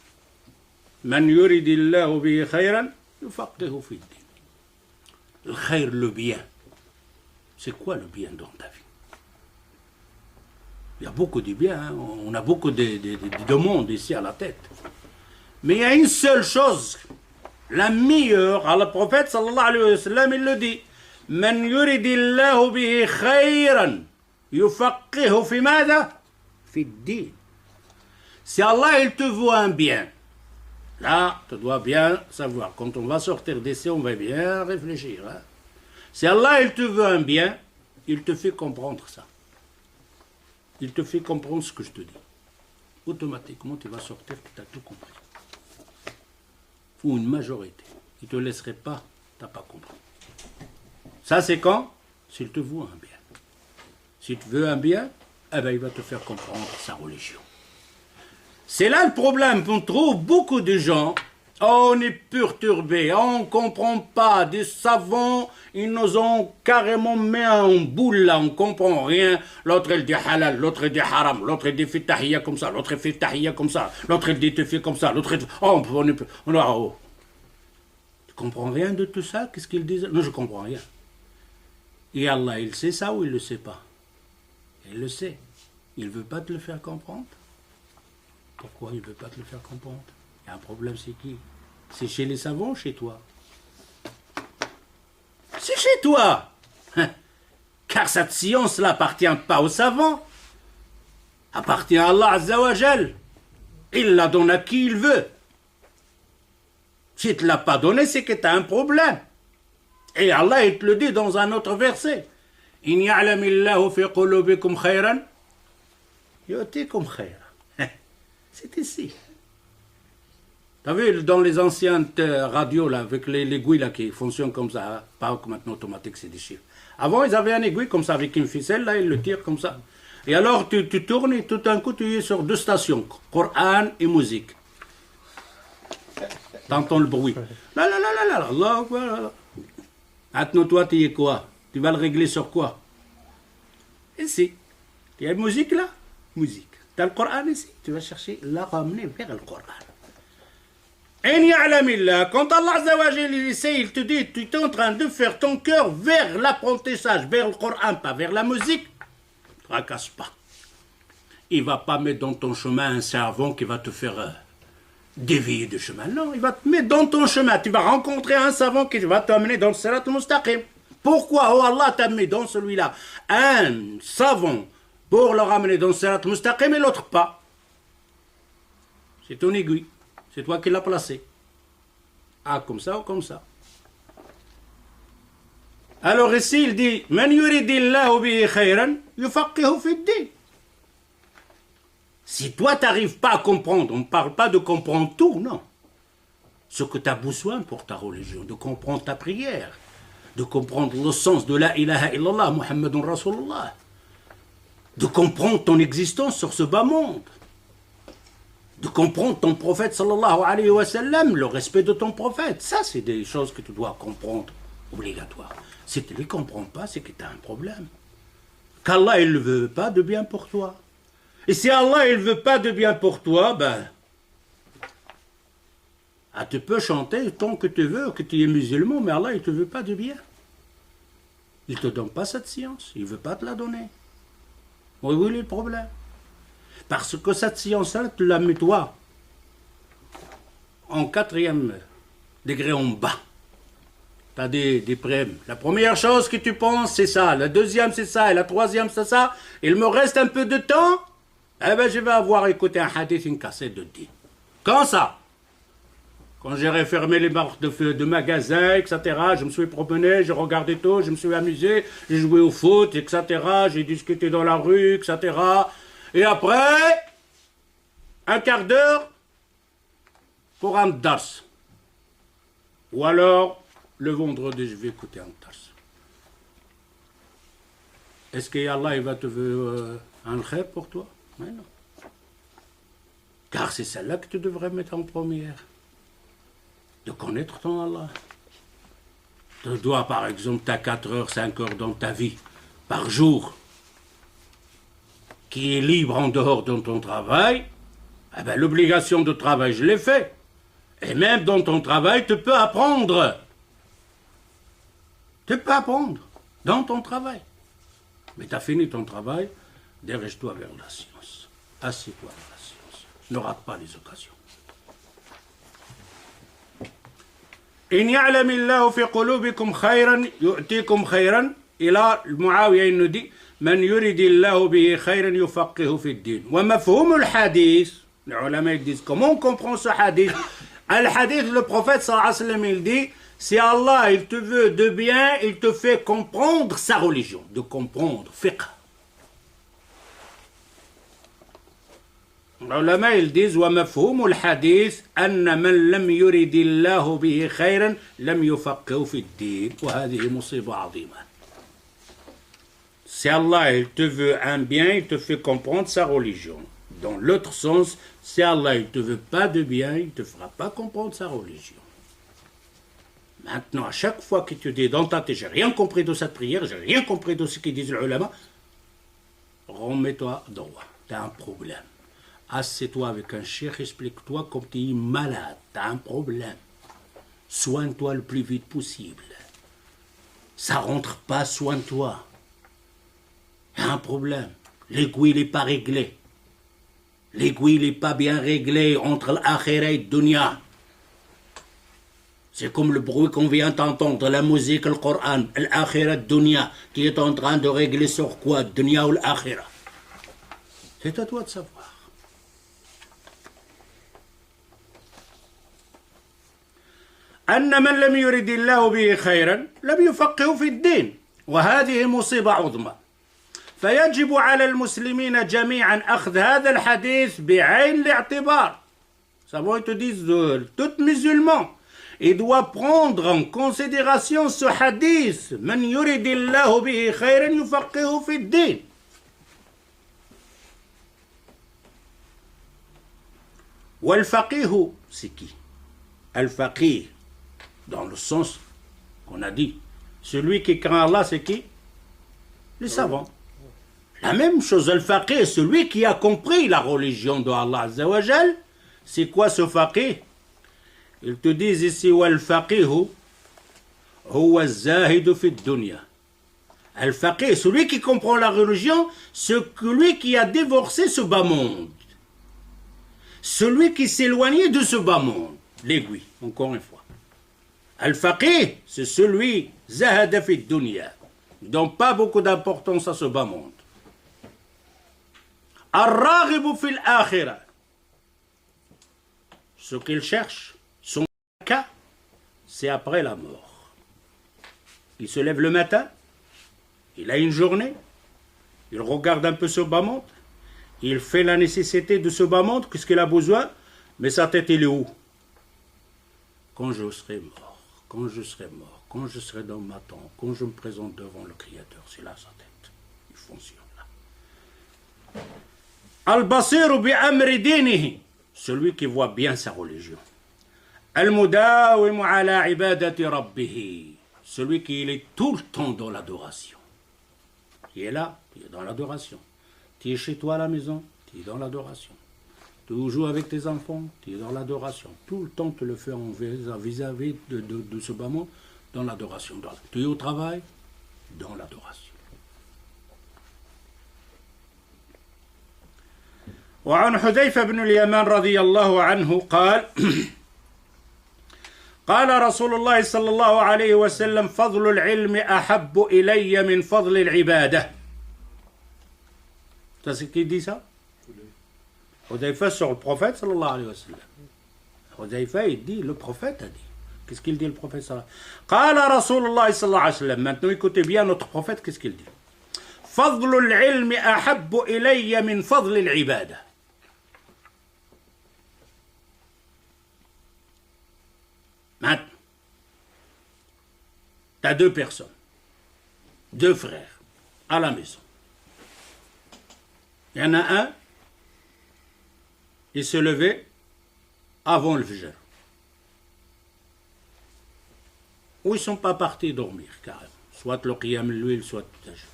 من يرد الله به خيرا يفقهه في الدين. Le khair, le bien. C'est quoi le bien dans ta vie? Il y a beaucoup de bien, hein? On a beaucoup de monde ici à la tête. Mais il y a une seule chose, la meilleure, à le prophète sallallahu alayhi wa sallam, il le dit, من يرد الله به خيرا يفقهه في ماذا؟ في الدين. Si Allah il te voit un bien, là tu dois bien savoir, quand on va sortir d'ici on va bien réfléchir. Hein? Si Allah il te veut un bien, il te fait comprendre ça. Il te fait comprendre ce que je te dis. Automatiquement tu vas sortir, tu as tout compris. Ou une majorité. Il ne te laisserait pas, tu n'as pas compris. Ça c'est quand? S'il te veut un bien. S'il te veut un bien, eh ben, il va te faire comprendre sa religion. C'est là le problème, on trouve beaucoup de gens, oh, on est perturbés, on ne comprend pas, des savants, ils nous ont carrément mis en boule là, on ne comprend rien. L'autre il dit halal, l'autre il dit haram, l'autre il dit fait tahiyya comme ça, l'autre il fait tahiyya comme ça, l'autre il dit te fait comme ça, l'autre il dit, oh, oh. Tu comprends rien de tout ça? Qu'est-ce qu'ils disent? Non, je comprends rien. Et Allah, il sait ça ou il ne le sait pas? Il le sait. Il ne veut pas te le faire comprendre. Pourquoi il ne veut pas te le faire comprendre? Il y a un problème, c'est qui? C'est chez les savants ou chez toi? C'est chez toi. Car cette science-là n'appartient pas aux savants. Appartient à Allah Azza wa Jal. Il la donne à qui il veut. Si tu ne l'as pas donné, c'est que tu as un problème. Et Allah, il te le dit dans un autre verset. In ya'lamillahu fi qulubikum khayran yu'tikum khayran. C'est ici. Tu as vu dans les anciennes radios là, avec les aiguilles là, qui fonctionnent comme ça, hein? Pas comme maintenant automatique, c'est des chiffres. Avant, ils avaient un aiguille comme ça, avec une ficelle, là, ils le tirent comme ça. Et alors, tu tournes et tout d'un coup, tu es sur deux stations, Coran et musique. T'entends le bruit. Là, là, là, là, là, là, là, là. Maintenant, toi, tu es quoi? Tu vas le régler sur quoi? Ici. Il y a une musique là? Musique. Tu as le Coran ici. Tu vas chercher, la ramener vers le Coran. Quand Allah Azza wa Jal il te dit, tu es en train de faire ton cœur vers l'apprentissage, vers le Coran, pas vers la musique, ne tracasse pas. Il ne va pas mettre dans ton chemin un servant qui va te faire dévier du chemin. Non, il va te mettre dans ton chemin. Tu vas rencontrer un savant qui va t'amener dans le Sirat al-Mustaqim. Pourquoi oh Allah t'a mis dans celui-là un savant pour le ramener dans le Sirat al-Mustaqim et l'autre pas? C'est ton aiguille. C'est toi qui l'as placé. Ah, comme ça ou comme ça. Alors ici, il dit Man yuridillahu bihi khayran yufaqihu fi ddin. Si toi, tu n'arrives pas à comprendre, on ne parle pas de comprendre tout, non. Ce que tu as besoin pour ta religion, de comprendre ta prière, de comprendre le sens de la ilaha illallah, Muhammadun Rasulullah, de comprendre ton existence sur ce bas monde, de comprendre ton prophète sallallahu alayhi wa sallam, le respect de ton prophète. Ça, c'est des choses que tu dois comprendre, obligatoire. Si tu ne les comprends pas, c'est que tu as un problème. Qu'Allah, il ne veut pas de bien pour toi. Et si Allah, il ne veut pas de bien pour toi, ben, tu peux chanter tant que tu veux, que tu es musulman, mais Allah, il ne te veut pas de bien. Il ne te donne pas cette science, il ne veut pas te la donner. Oui, oui, le problème. Parce que cette science-là, tu la mets toi en 4e degré en bas. Tu as des problèmes. La première chose que tu penses, c'est ça. La deuxième, c'est ça. Et la troisième, c'est ça. Il me reste un peu de temps. Eh bien, je vais avoir écouté un hadith, une cassette de 10. Quand ça? Quand j'ai refermé les barres de magasins, etc., je me suis promené, j'ai regardé tout, je me suis amusé, j'ai joué au foot, etc., j'ai discuté dans la rue, etc. Et après, un quart d'heure pour un dars. Ou alors, le vendredi, je vais écouter un dars. Est-ce que Allah il va te faire un khayr pour toi? Mais non. Car c'est celle-là que tu devrais mettre en première. De connaître ton Allah. Tu dois, par exemple, tu as 4 heures, 5 heures dans ta vie, par jour, qui est libre en dehors de ton travail, eh ben, l'obligation de travail, je l'ai fait. Et même dans ton travail, tu peux apprendre. Tu peux apprendre dans ton travail. Mais tu as fini ton travail, dirige-toi vers la science. Assieds-toi vers la science. Ne rate pas les occasions. إن يعلم الله في قلوبكم خيرا يؤتيكم خيرا إلى معاوية il nous dit من يريد الله به خيرا يفقهه في الدين ومفهوم الحديث les ulama disent comment on comprend ce hadith. Al hadith, le prophète sallallahu alayhi wa sallam il dit si Allah il te veut de bien il te fait comprendre sa religion, de comprendre fiqh. العلماء ils disent ومفهوم الحديث أن من لم يرد الله به خيرا لم يفقهه في الدين وهذه مصيبة عظيمة. Si Allah il te veut un bien, il te fait comprendre sa religion. Dans l'autre sens, si Allah il te veut pas de bien, il te fera pas comprendre sa religion. Maintenant, à chaque fois que tu dis dans ta tête, j'ai rien compris de cette prière, j'ai rien compris de ce qu'ils disent les ulama, remets-toi droit. Tu as un problème. Assieds-toi avec un cheikh, explique-toi comme tu es malade, tu as un problème. Soigne-toi le plus vite possible. Ça rentre pas, soigne-toi. Il y a un problème. L'aiguille n'est pas réglé. L'aiguille n'est pas bien réglée entre l'akhira et le dunya. C'est comme le bruit qu'on vient d'entendre, la musique, le Coran, l'akhira, le dunya. Tu es en train de régler sur quoi, le dunya ou l'akhira? C'est à toi de savoir. أن من لم يرد الله به خيرا لم يفقهه في الدين وهذه مصيبة عظمى فيجب على المسلمين جميعا أخذ هذا الحديث بعين الاعتبار. Ça va te dire de tout musulman il doit prendre en considération ce hadith من يرد الله به خيرا يفقهه في الدين. والفقيه c'est qui? الفقيه dans le sens qu'on a dit. Celui qui craint Allah, c'est qui? Les savants. La même chose, le faqih, celui qui a compris la religion de Allah Azza wa Jal. C'est quoi ce faqih? Ils te disent ici, wal faqihu huwa zahidu fi dunya. Al faqih, celui qui comprend la religion, c'est celui qui a divorcé ce bas monde. Celui qui s'est éloigné de ce bas monde. L'aiguille, encore une fois. Al-Faqih, c'est celui zahada fi dunya. Il ne donne pas beaucoup d'importance à ce bas monde. Al-Raghibu fi l'akhira. Ce qu'il cherche, son cas, c'est après la mort. Il se lève le matin, il a une journée, il regarde un peu ce bas monde, il fait la nécessité de ce bas monde, qu'est-ce qu'il a besoin, mais sa tête, elle est où? Quand je serai mort. Quand je serai mort, quand je serai dans ma tombe, quand je me présente devant le Créateur, c'est là sa tête. Il fonctionne là. Al-Basiru bi amri dinihi, celui qui voit bien sa religion. Al-Mudawimu ala ibadati rabbihi, celui qui est tout le temps dans l'adoration. Tu es là, tu es dans l'adoration. Tu es chez toi à la maison, tu es dans l'adoration. Tu joues avec tes enfants, tu es dans l'adoration. Tout le temps, tu le fais vis-à-vis de ce bas monde, dans l'adoration. Tu es au travail, dans l'adoration. وعن حذيفة بن اليمان رضي الله عنه قال قال رسول الله صلى الله عليه وسلم فضل العلم أحب إلي من فضل العبادة. C'est qui dit ça? Hudayfa sur le prophète sallallahu alayhi wa sallam. Hudayfa il dit, le prophète a dit. Qu'est-ce qu'il dit le prophète sallallahu alayhi wa sallam? قال رسول الله صلى الله عليه وسلم. Maintenant écoutez bien notre prophète, qu'est-ce qu'il dit? فضل العلم أحب إلي من فضل العبادة. Maintenant, tu as deux personnes, deux frères, à la maison. Il y en a un, il se levait avant le fajr. Ou ils ne sont pas partis dormir, carrément. Soit le qiyam al-layl, soit le tahajjud.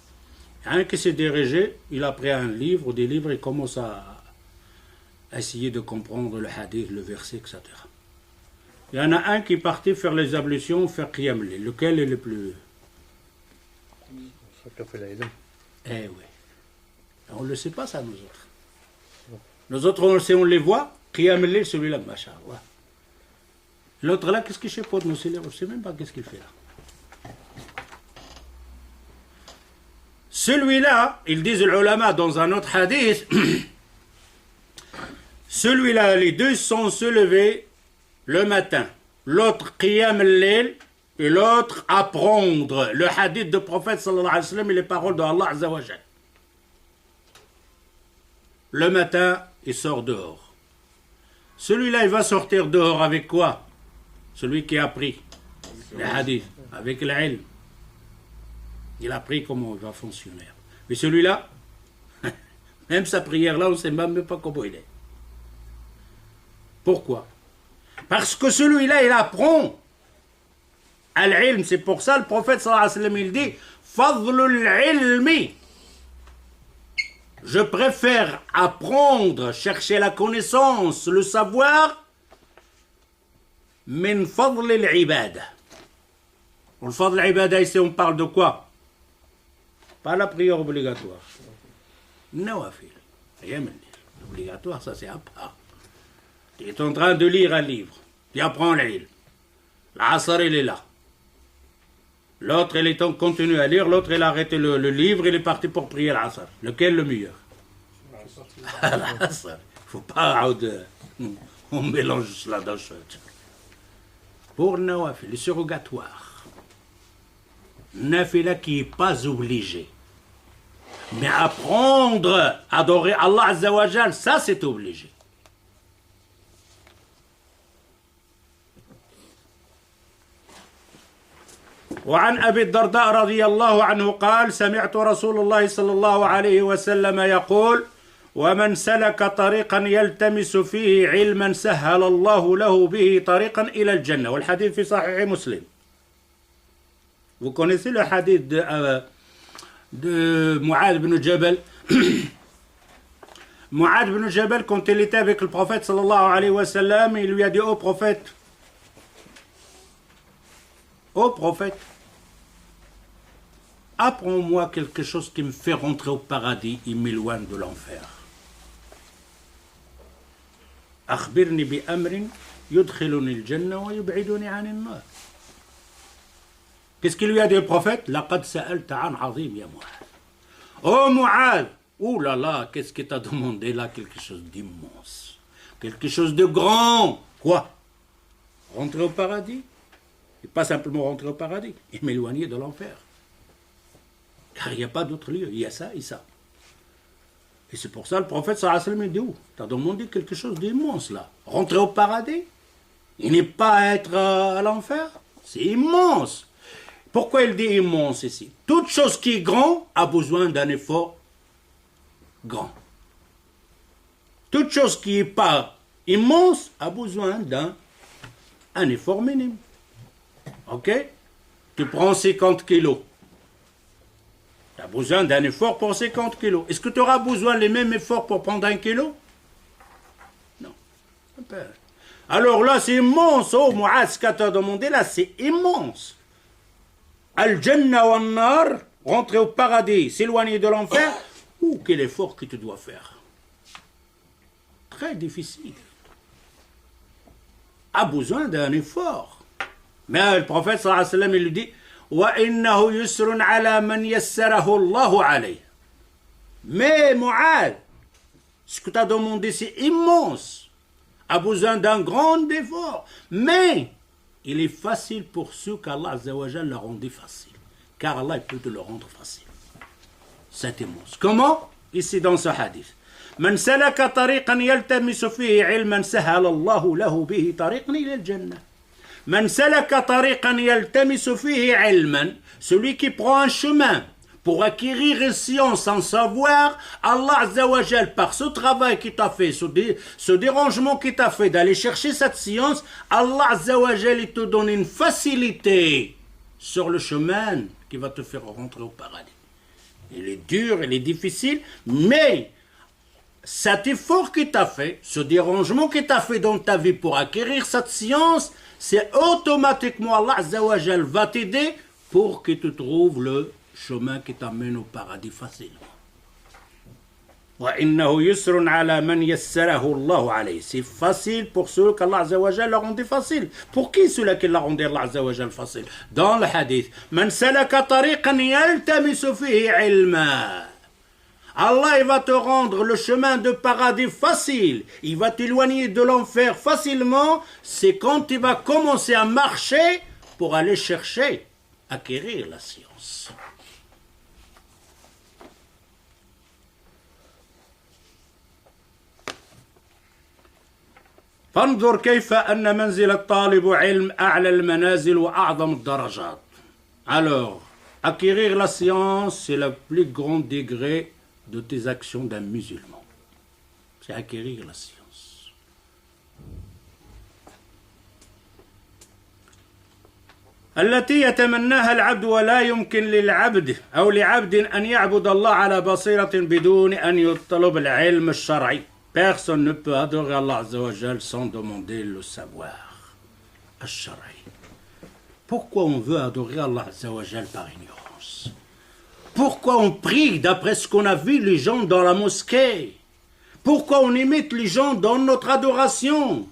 Il y en a un qui s'est dirigé, il a pris un livre ou des livres et commence à essayer de comprendre le hadith, le verset, etc. Il y en a un qui est parti faire les ablutions, faire qiyam al-layl. Lequel est le plus... Eh oui. On ne le sait pas ça, nous autres. Nous autres, on le sait, on les voit. Qiyam al-layl, celui-là, masha'Allah. L'autre là, qu'est-ce qu'il fait pour nous? Je ne sais même pas qu'est-ce qu'il fait là. Celui-là, ils disent les ulama dans un autre hadith, celui-là, les deux sont se levés le matin. L'autre, qiyam al-layl, et l'autre, apprendre le hadith du prophète sallallahu alayhi wa sallam et les paroles de Allah azza wa jal. Le matin, il sort dehors. Celui-là, il va sortir dehors avec quoi? Celui qui a appris les hadiths, avec l'ilm. Il a appris comment il va fonctionner. Mais celui-là, même sa prière-là, on ne sait même pas comment il est. Pourquoi? Parce que celui-là, il apprend à l'ilm. C'est pour ça le prophète sallallahu alayhi wa sallam, il dit Fadlul ilmi. Je préfère apprendre, chercher la connaissance, le savoir, min fadl al-ibada. Le fadl al-ibada, ici on parle de quoi? Pas la prière obligatoire. Nawafil. Obligatoire, ça c'est à part. Tu es en train de lire un livre, tu apprends l'ilm. L'asr, il est là. L'autre, il est en continu à lire, l'autre, il a arrêté le livre, il est parti pour prier l'asr. Lequel le meilleur? L'asr. Il ne faut pas on mélange cela dans ce. Pour Nawafil, le surrogatoire. Nafila qui n'est pas obligé. Mais apprendre à adorer Allah Azza wa Jal, ça c'est obligé. وعن أبي الدرداء رضي الله عنه قال سمعت رسول الله صلى الله عليه وسلم يقول ومن سلك طريقا يلتمس فيه علما سهل الله له به طريقا إلى الجنة والحديث في صحيح مسلم. Vous connaissez le hadith de Mu'adh ibn Jabal. Mu'adh ibn Jabal, quand il était avec le prophète sallallahu alayhi wa sallam, il lui a dit ô prophète, apprends-moi quelque chose qui me fait rentrer au paradis et m'éloigne de l'enfer. أخبرني بأمر يدخلني الجنة ويبعدني عن النار. Qu'est-ce qu'il lui a dit le prophète? لقد سألت عن عظيم يا معاذ. Oh Mu'adh, oh là là, qu'est-ce que tu as demandé là? Quelque chose d'immense, quelque chose de grand. Quoi? Rentrer au paradis? Et pas simplement rentrer au paradis, et m'éloigner de l'enfer. Car il n'y a pas d'autre lieu, il y a ça et ça. Et c'est pour ça le prophète sallallahu alayhi wa sallam dit où? Tu as demandé quelque chose d'immense là. Rentrer au paradis? Il n'est pas à être à l'enfer? C'est immense. Pourquoi il dit immense ici? Toute chose qui est grand a besoin d'un effort grand. Toute chose qui n'est pas immense a besoin d'un effort minime. Ok? Tu prends 50 kilos. Tu as besoin d'un effort pour 50 kilos. Est-ce que tu auras besoin les mêmes efforts pour prendre 1 kilo? Non. Alors là, c'est immense. Oh, Mu'adh, ce que tu as demandé là, c'est immense. Al-Jannah wa nar, rentrer au paradis, s'éloigner de l'enfer. Ouh, quel effort que tu dois faire. Très difficile. A besoin d'un effort. Mais le prophète sallallahu alayhi wa sallam, il lui dit wa innahu yusrun ala man yassarahu Allahu alayh. Mais Mu'adh, ce que tu as demandé, c'est immense. A besoin d'un grand effort. Mais il est facile pour ceux qu'Allah Azza wa Jalla l'a rendu facile. Car Allah peut te le rendre facile. C'est immense. Comment? Ici dans ce hadith. من سلك طريقا يلتمس فيه علما سهل الله له به طريقا إلى الجنة. من سلك طريقا يلتمس فيه علما, celui qui prend un chemin pour acquérir une science, un savoir, Allah Azza wa Jal, par ce travail qu'il t'a fait, ce dérangement qu'il t'a fait d'aller chercher cette science, Allah Azza wa Jal, il te donne une facilité sur le chemin qui va te faire rentrer au paradis. Il est dur, il est difficile, mais cet effort que tu as fait, ce dérangement que tu as fait dans ta vie pour acquérir cette science, c'est automatiquement Allah Azza wa Jal va t'aider pour que tu trouves le chemin qui t'amène au paradis facilement. C'est facile pour ceux qu'Allah Azza wa Jal a rendu facile. Pour qui ceux-là qui l'a rendu Allah Azza wa Jal facile? Dans le hadith, Man salaka tariqan yaltamisu fihi ilma. Allah il va te rendre le chemin de paradis facile. Il va t'éloigner de l'enfer facilement. C'est quand tu vas commencer à marcher pour aller chercher, acquérir la science. فانظر كيف أن منزل الطالب علم أعلى المنازل وأعظم الدرجات. Alors, acquérir la science, c'est le plus grand degré de tes actions d'un musulman. C'est acquérir la science. التي يتمناها العبد ولا يمكن للعبد أو لعبد أن يعبد الله على بصيرة بدون أن يطلب العلم الشرعي. Personne ne peut adorer Allah Azza wa Jal sans demander le savoir. Al-Shara'i. Pourquoi on veut adorer Allah Azza wa Jal par ignorance? Pourquoi on prie d'après ce qu'on a vu les gens dans la mosquée? Pourquoi on imite les gens dans notre adoration?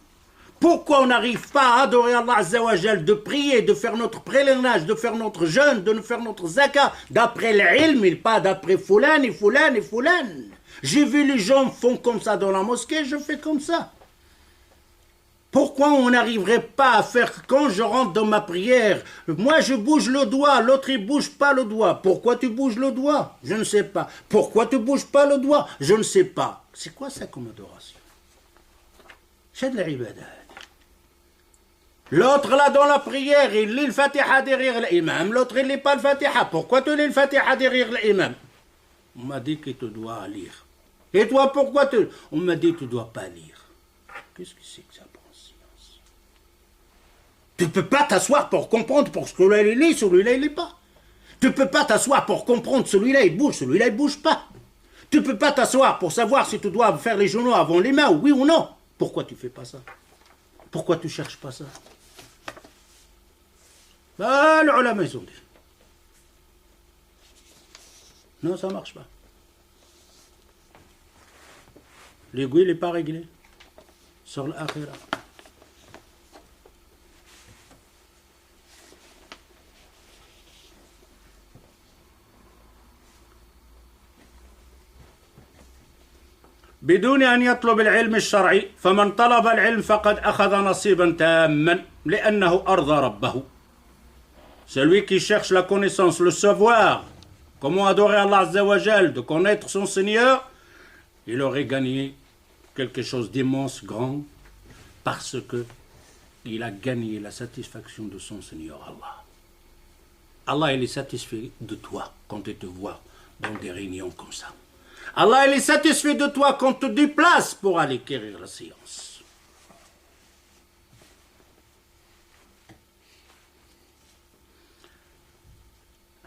Pourquoi on n'arrive pas à adorer Allah Azza wa Jal, de prier, de faire notre pèlerinage, de faire notre jeûne, de faire notre zakat, d'après l'ilm et pas d'après Foulan et Foulan et Foulan? J'ai vu les gens font comme ça dans la mosquée, je fais comme ça. Pourquoi on n'arriverait pas à faire, quand je rentre dans ma prière, moi je bouge le doigt, l'autre il bouge pas le doigt. Pourquoi tu bouges le doigt? Je ne sais pas. Pourquoi tu bouges pas le doigt? Je ne sais pas. C'est quoi ça comme adoration? C'est de l'ibadat. L'autre là dans la prière, il lit le Fatiha derrière l'imam, l'autre il lit pas le Fatiha. Pourquoi tu lis le Fatiha derrière l'imam? On m'a dit que tu dois lire. Et toi, pourquoi tu... On m'a dit que tu ne dois pas lire. Qu'est-ce que c'est que ça pour science? Tu ne peux pas t'asseoir pour comprendre pour ce que celui-là il lit, celui-là il lit pas. Tu ne peux pas t'asseoir pour comprendre celui-là il bouge, celui-là il bouge pas. Tu ne peux pas t'asseoir pour savoir si tu dois faire les genoux avant les mains, oui ou non. Pourquoi tu ne fais pas ça? Pourquoi tu ne cherches pas ça? Bah, les ulama ils ont dit. Non, ça ne marche pas. L'aiguille n'est pas réglé sur l'akhira. بدون أن يطلب العلم الشرعي فمن طلب العلم فقد أخذ نصيبا تاما لأنه أرضى ربه. Celui qui cherche la connaissance, le savoir, comment adorer Allah Azza wa Jal, de connaître son Seigneur, il aurait gagné quelque chose d'immense, grand, parce que il a gagné la satisfaction de son Seigneur Allah. Allah, il est satisfait de toi quand il te voit dans des réunions comme ça. Allah, il est satisfait de toi quand tu te déplaces pour aller acquérir la science.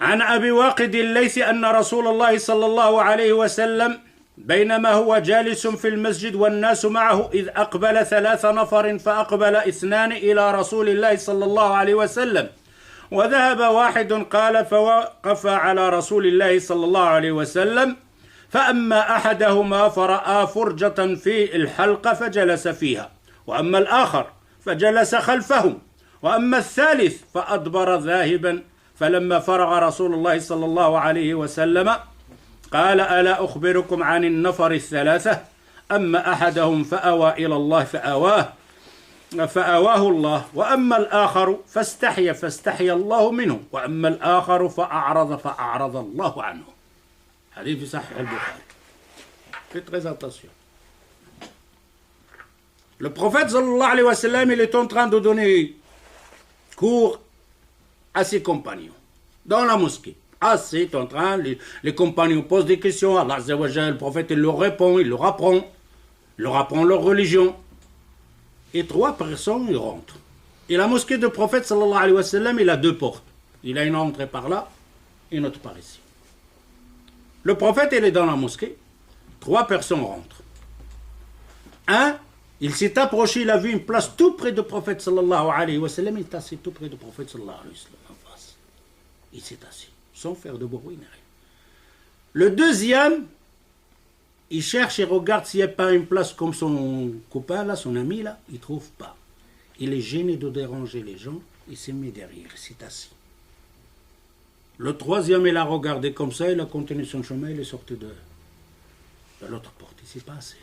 عن أبي واقد الليثي أن رسول الله صلى الله عليه وسلم بينما هو جالس في المسجد والناس معه إذ أقبل 3 نفر فأقبل 2 إلى رسول الله صلى الله عليه وسلم وذهب واحد قال فوقف على رسول الله صلى الله عليه وسلم فأما أحدهما فرأى فرجة في الحلقة فجلس فيها وأما الآخر فجلس خلفهم وأما الثالث فأدبر ذاهبا فلما فرغ رسول الله صلى الله عليه وسلم قال ألا أخبركم عن النفر 3 أما أحدهم فأوى إلى الله فأواه الله وأما الآخر فاستحي الله منه وأما الآخر فأعرض الله عنه. حديث في صحيح البخاري. Faites très attention. Le prophète sallallahu alayhi wa sallam, il est en train de donner cours à ses compagnons dans la mosquée. C'est en train, les compagnons posent des questions, Allah Azza wa Jalla, le prophète il leur répond, il leur apprend leur religion. Et 3 personnes ils rentrent. Et la mosquée du prophète sallallahu alayhi wa sallam, il a 2 portes. Il a une entrée par là et une autre par ici. Le prophète il est dans la mosquée, 3 personnes rentrent. Un, il s'est approché, il a vu une place tout près du prophète sallallahu alayhi wa sallam, il est assis tout près du prophète sallallahu alayhi wa sallam en face. Il s'est assis, sans faire de bruit. Le deuxième, il cherche et regarde s'il n'y a pas une place comme son copain là, son ami là, il ne trouve pas. Il est gêné de déranger les gens, il s'est mis derrière, il s'est assis. Le troisième, il a regardé comme ça, il a continué son chemin, il est sorti de l'autre porte, il s'est passé.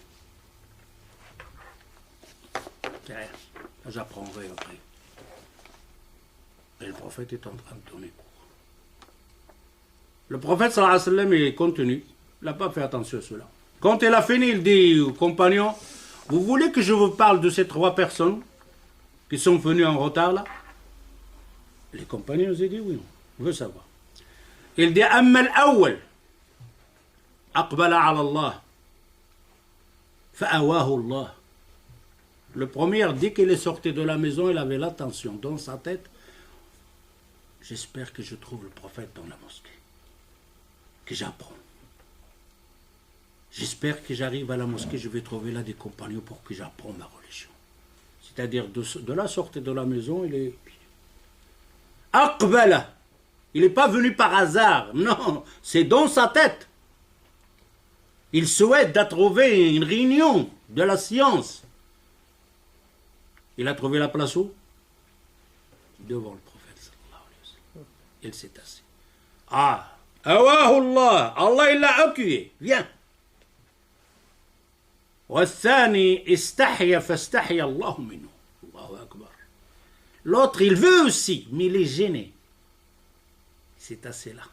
J'apprendrai après. Et le prophète est en train de tourner court. Le prophète sallallahu alayhi wa sallam, il continue. Il n'a pas fait attention à cela. Quand il a fini, il dit aux compagnons, vous voulez que je vous parle de ces 3 personnes qui sont venues en retard là? Les compagnons ont dit oui, on veut savoir. Il dit, أما الأول أقبل على الله فأواه الله. Le premier, dès qu'il est sorti de la maison, il avait l'attention dans sa tête. J'espère que je trouve le prophète dans la mosquée, que j'apprends. J'espère que j'arrive à la mosquée, je vais trouver là des compagnons pour que j'apprends ma religion. C'est-à-dire de la sortie de la maison, il est... Aqbala. Il n'est pas venu par hasard, non, c'est dans sa tête. Il souhaite de trouver une réunion de la science. Il a trouvé la place où? Devant le prophète sallallahu alayhi wa sallam. Il s'est assis. Awahullah, Allah il l'a accueilli, viens. والثاني استحيا فاستحيا الله منه. الله أكبر. L'autre il veut aussi, mais il est gêné. C'est assez là.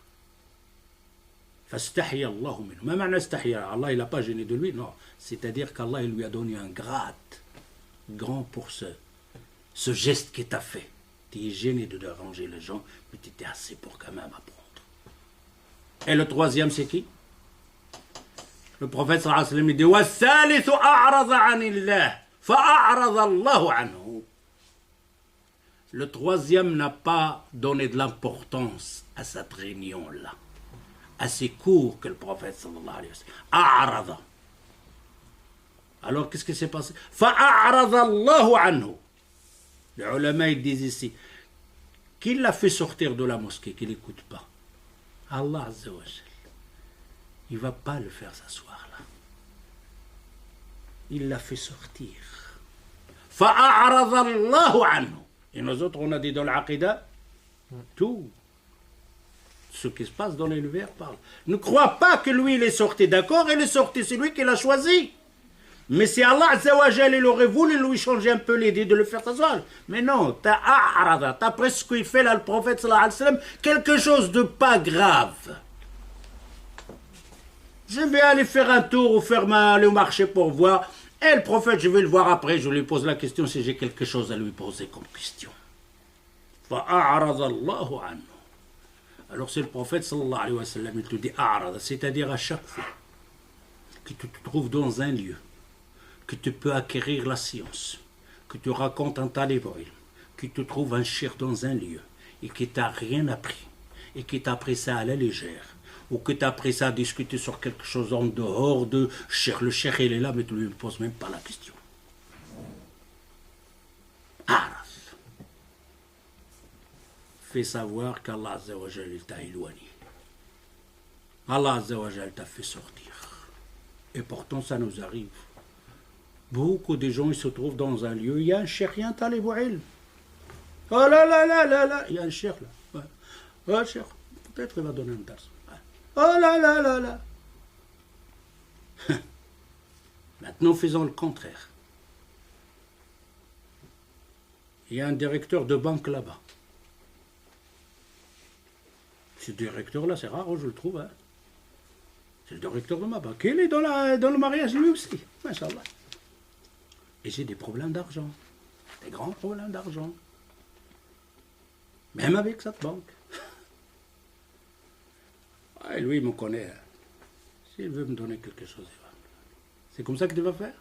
فاستحيا الله منه. ما معنى استحيا? Allah il n'a pas gêné de lui, non. C'est-à-dire qu'Allah il lui a donné un grade grand pour ce geste qu'il t'a fait. Tu es gêné de déranger les gens, mais tu étais assez pour quand même apprendre. Et le troisième c'est qui? Le prophète sallallahu alayhi wa sallam dit وَالثَّالِثُ أَعْرَضَ عَنِ اللَّهِ فَأَعْرَضَ اللَّهُ عَنْهُ. Le troisième n'a pas donné de l'importance à cette réunion-là, à ces cours que le prophète sallallahu alayhi wa sallam أعرض. Alors qu'est-ce qui s'est passé? فَأَعْرَضَ اللَّهُ عَنْهُ. Les ulama ils disent ici, qui l'a fait sortir de la mosquée, qu'il n'écoute pas? Allah Azza wa Jalla. Il ne va pas le faire s'asseoir là. Il l'a fait sortir. فَأَعْرَضَ اللَّهُ عَنْهُ. Et nous autres, on a dit dans l'Aqidah, tout ce qui se passe dans l'univers parle. Ne crois pas que lui, il est sorti. D'accord, il est sorti, c'est lui qui l'a choisi. Mais si Allah Azza wa Jalla, il aurait voulu lui changer un peu l'idée de le faire s'asseoir. Mais non, t'as presque il fait là, le prophète sallallahu alayhi wa sallam, quelque chose de pas grave. Je vais aller faire un tour ou aller au marché pour voir. Et le prophète, je vais le voir après. Je lui pose la question si j'ai quelque chose à lui poser comme question. فَأَعْرَضَ اللَّهُ عَنْهُ. Alors c'est le prophète sallallahu alayhi wa sallam, il te dit a'rad, c'est-à-dire à chaque fois que tu te trouves dans un lieu, que tu peux acquérir la science, que tu racontes un talib, que tu trouves un shir dans un lieu et que tu n'as rien appris, et qui t'a pris ça à la légère, ou que tu as pris ça à discuter sur quelque chose en dehors de cheikh, le cheikh il est là, mais tu ne lui poses même pas la question. Araf. Fais savoir qu'Allah Azza wa Jal t'a éloigné. Allah Azza wa Jal t'a fait sortir. Et pourtant ça nous arrive. Beaucoup de gens ils se trouvent dans un lieu, il y a un cheikh, il y a un talib ilm. Oh là là là là là, il y a un cheikh là. Ouais. Oh cheikh, peut-être il va donner un dars. Oh là là là là. Maintenant faisons le contraire. Il y a un directeur de banque là-bas. Ce directeur-là, c'est rare, je le trouve. Hein. C'est le directeur de ma banque. Il est dans le mariage lui aussi. Machallah. Et j'ai des problèmes d'argent. Des grands problèmes d'argent. Même avec cette banque. Ah, lui, il me connaît. S'il veut me donner quelque chose, il va. C'est comme ça que tu vas faire?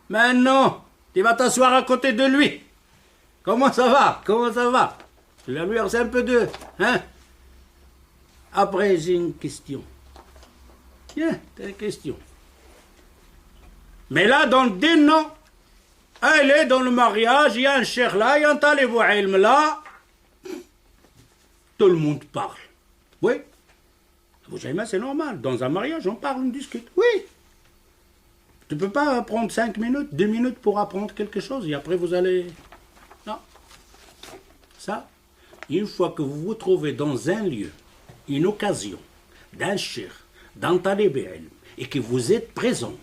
Mais non! Tu vas t'asseoir à côté de lui. Comment ça va? Comment ça va? Tu vas lui dire, c'est un peu de... Hein? Après, j'ai une question. Tiens, t'as une question. Mais là, dans le din, non. Elle est dans le mariage, il y a un cheikh là, il y a un talib ilm là. Tout le monde parle. Oui. Vous savez, c'est normal. Dans un mariage, on parle, on discute. Oui. Tu ne peux pas prendre 5 minutes, 2 minutes pour apprendre quelque chose et après vous allez... Non. Ça, une fois que vous vous trouvez dans un lieu, une occasion, d'un cheikh, d'un talib ilm, et que vous êtes présent,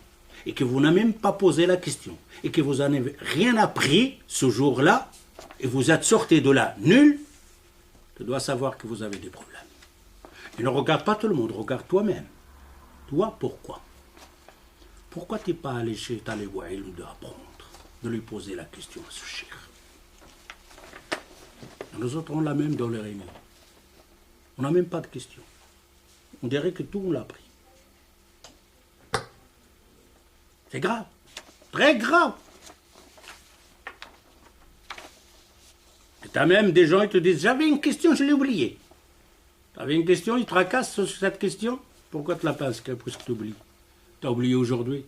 et que vous n'avez même pas posé la question, et que vous n'avez rien appris ce jour-là, et vous êtes sorti de là nul, tu dois savoir que vous avez des problèmes. Et ne regarde pas tout le monde, regarde toi-même. Toi, pourquoi? Pourquoi tu n'es pas allé chez Talib ilm de apprendre, de lui poser la question à ce cheikh? Nous autres, on l'a même dans les réunions. On n'a même pas de questions. On dirait que tout, on l'a appris. C'est grave. Très grave. Et tu as même des gens qui te disent, j'avais une question, je l'ai oubliée. Tu avais une question, ils te tracassent sur cette question. Pourquoi tu ne l'as pas inscrit parce que tu oublies? Tu as oublié aujourd'hui.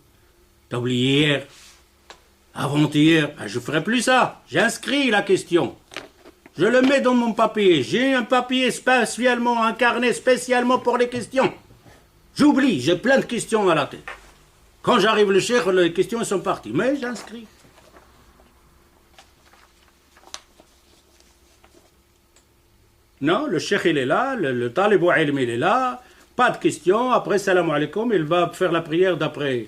Tu as oublié hier. Avant-hier. Ben, je ne ferai plus ça. J'inscris la question. Je le mets dans mon papier. J'ai un papier spécialement, un carnet spécialement pour les questions. J'oublie, j'ai plein de questions à la tête. Quand j'arrive le cheikh, les questions sont parties. Mais j'inscris. Non, le cheikh il est là, le talib ilm il est là, pas de questions, après salam alaikum, il va faire la prière d'après.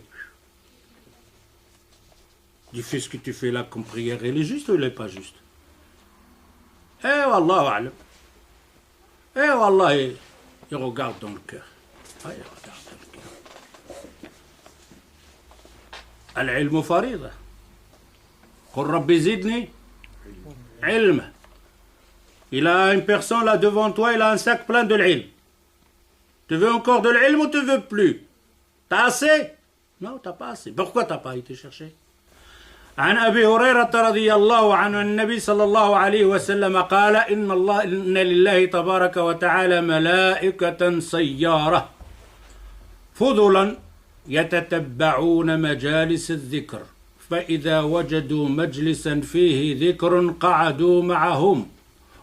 Tu fais ce que tu fais là comme prière, il est juste ou il n'est pas juste? Eh wallah alam. Eh wallah, il regarde dans le cœur. Ah, il regarde dans le cœur. Al-ilm farida. Qul rabbi zidni ilm. Il a une personne là devant toi, il a un sac plein de l'ilm. Tu veux encore de l'ilm ou tu veux plus? T'as assez? Non, t'as pas assez. Pourquoi t'as pas été chercher? عن أبي هريرة رضي الله عنه النبي صلى الله عليه وسلم قال إن لله تبارك وتعالى ملائكة سيارة فضلا يتتبعون مجالس الذكر فإذا وجدوا مجلسا فيه ذكر قعدوا معهم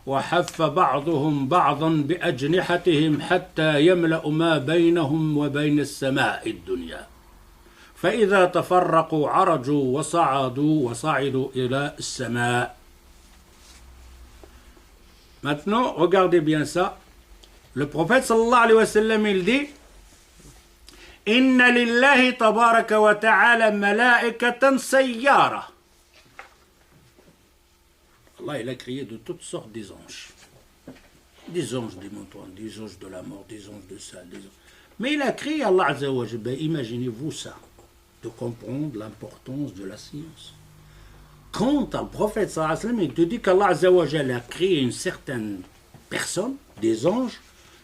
وحف بعضهم بعضا بأجنحتهم حتى يملأ ما بينهم وبين السماء الدنيا فإذا تفرقوا عرجوا وصعدوا إلى السماء. Maintenant, regardez bien ça. Le prophète sallallahu alayhi wa sallam, il dit Inna lillahi tabaraka wa ta'ala malaikatan sayyara. Allah, il a créé de toutes sortes des anges. Des anges des montagnes, des anges de la mort, des anges de ça, des anges. Mais il a créé Allah Azza wa Jalla. Imaginez-vous ça, de comprendre l'importance de la science. Quand un prophète sallallahu alayhi wa sallam, il te dit qu'Allah Azza wa Jalla a créé une certaine personne, des anges,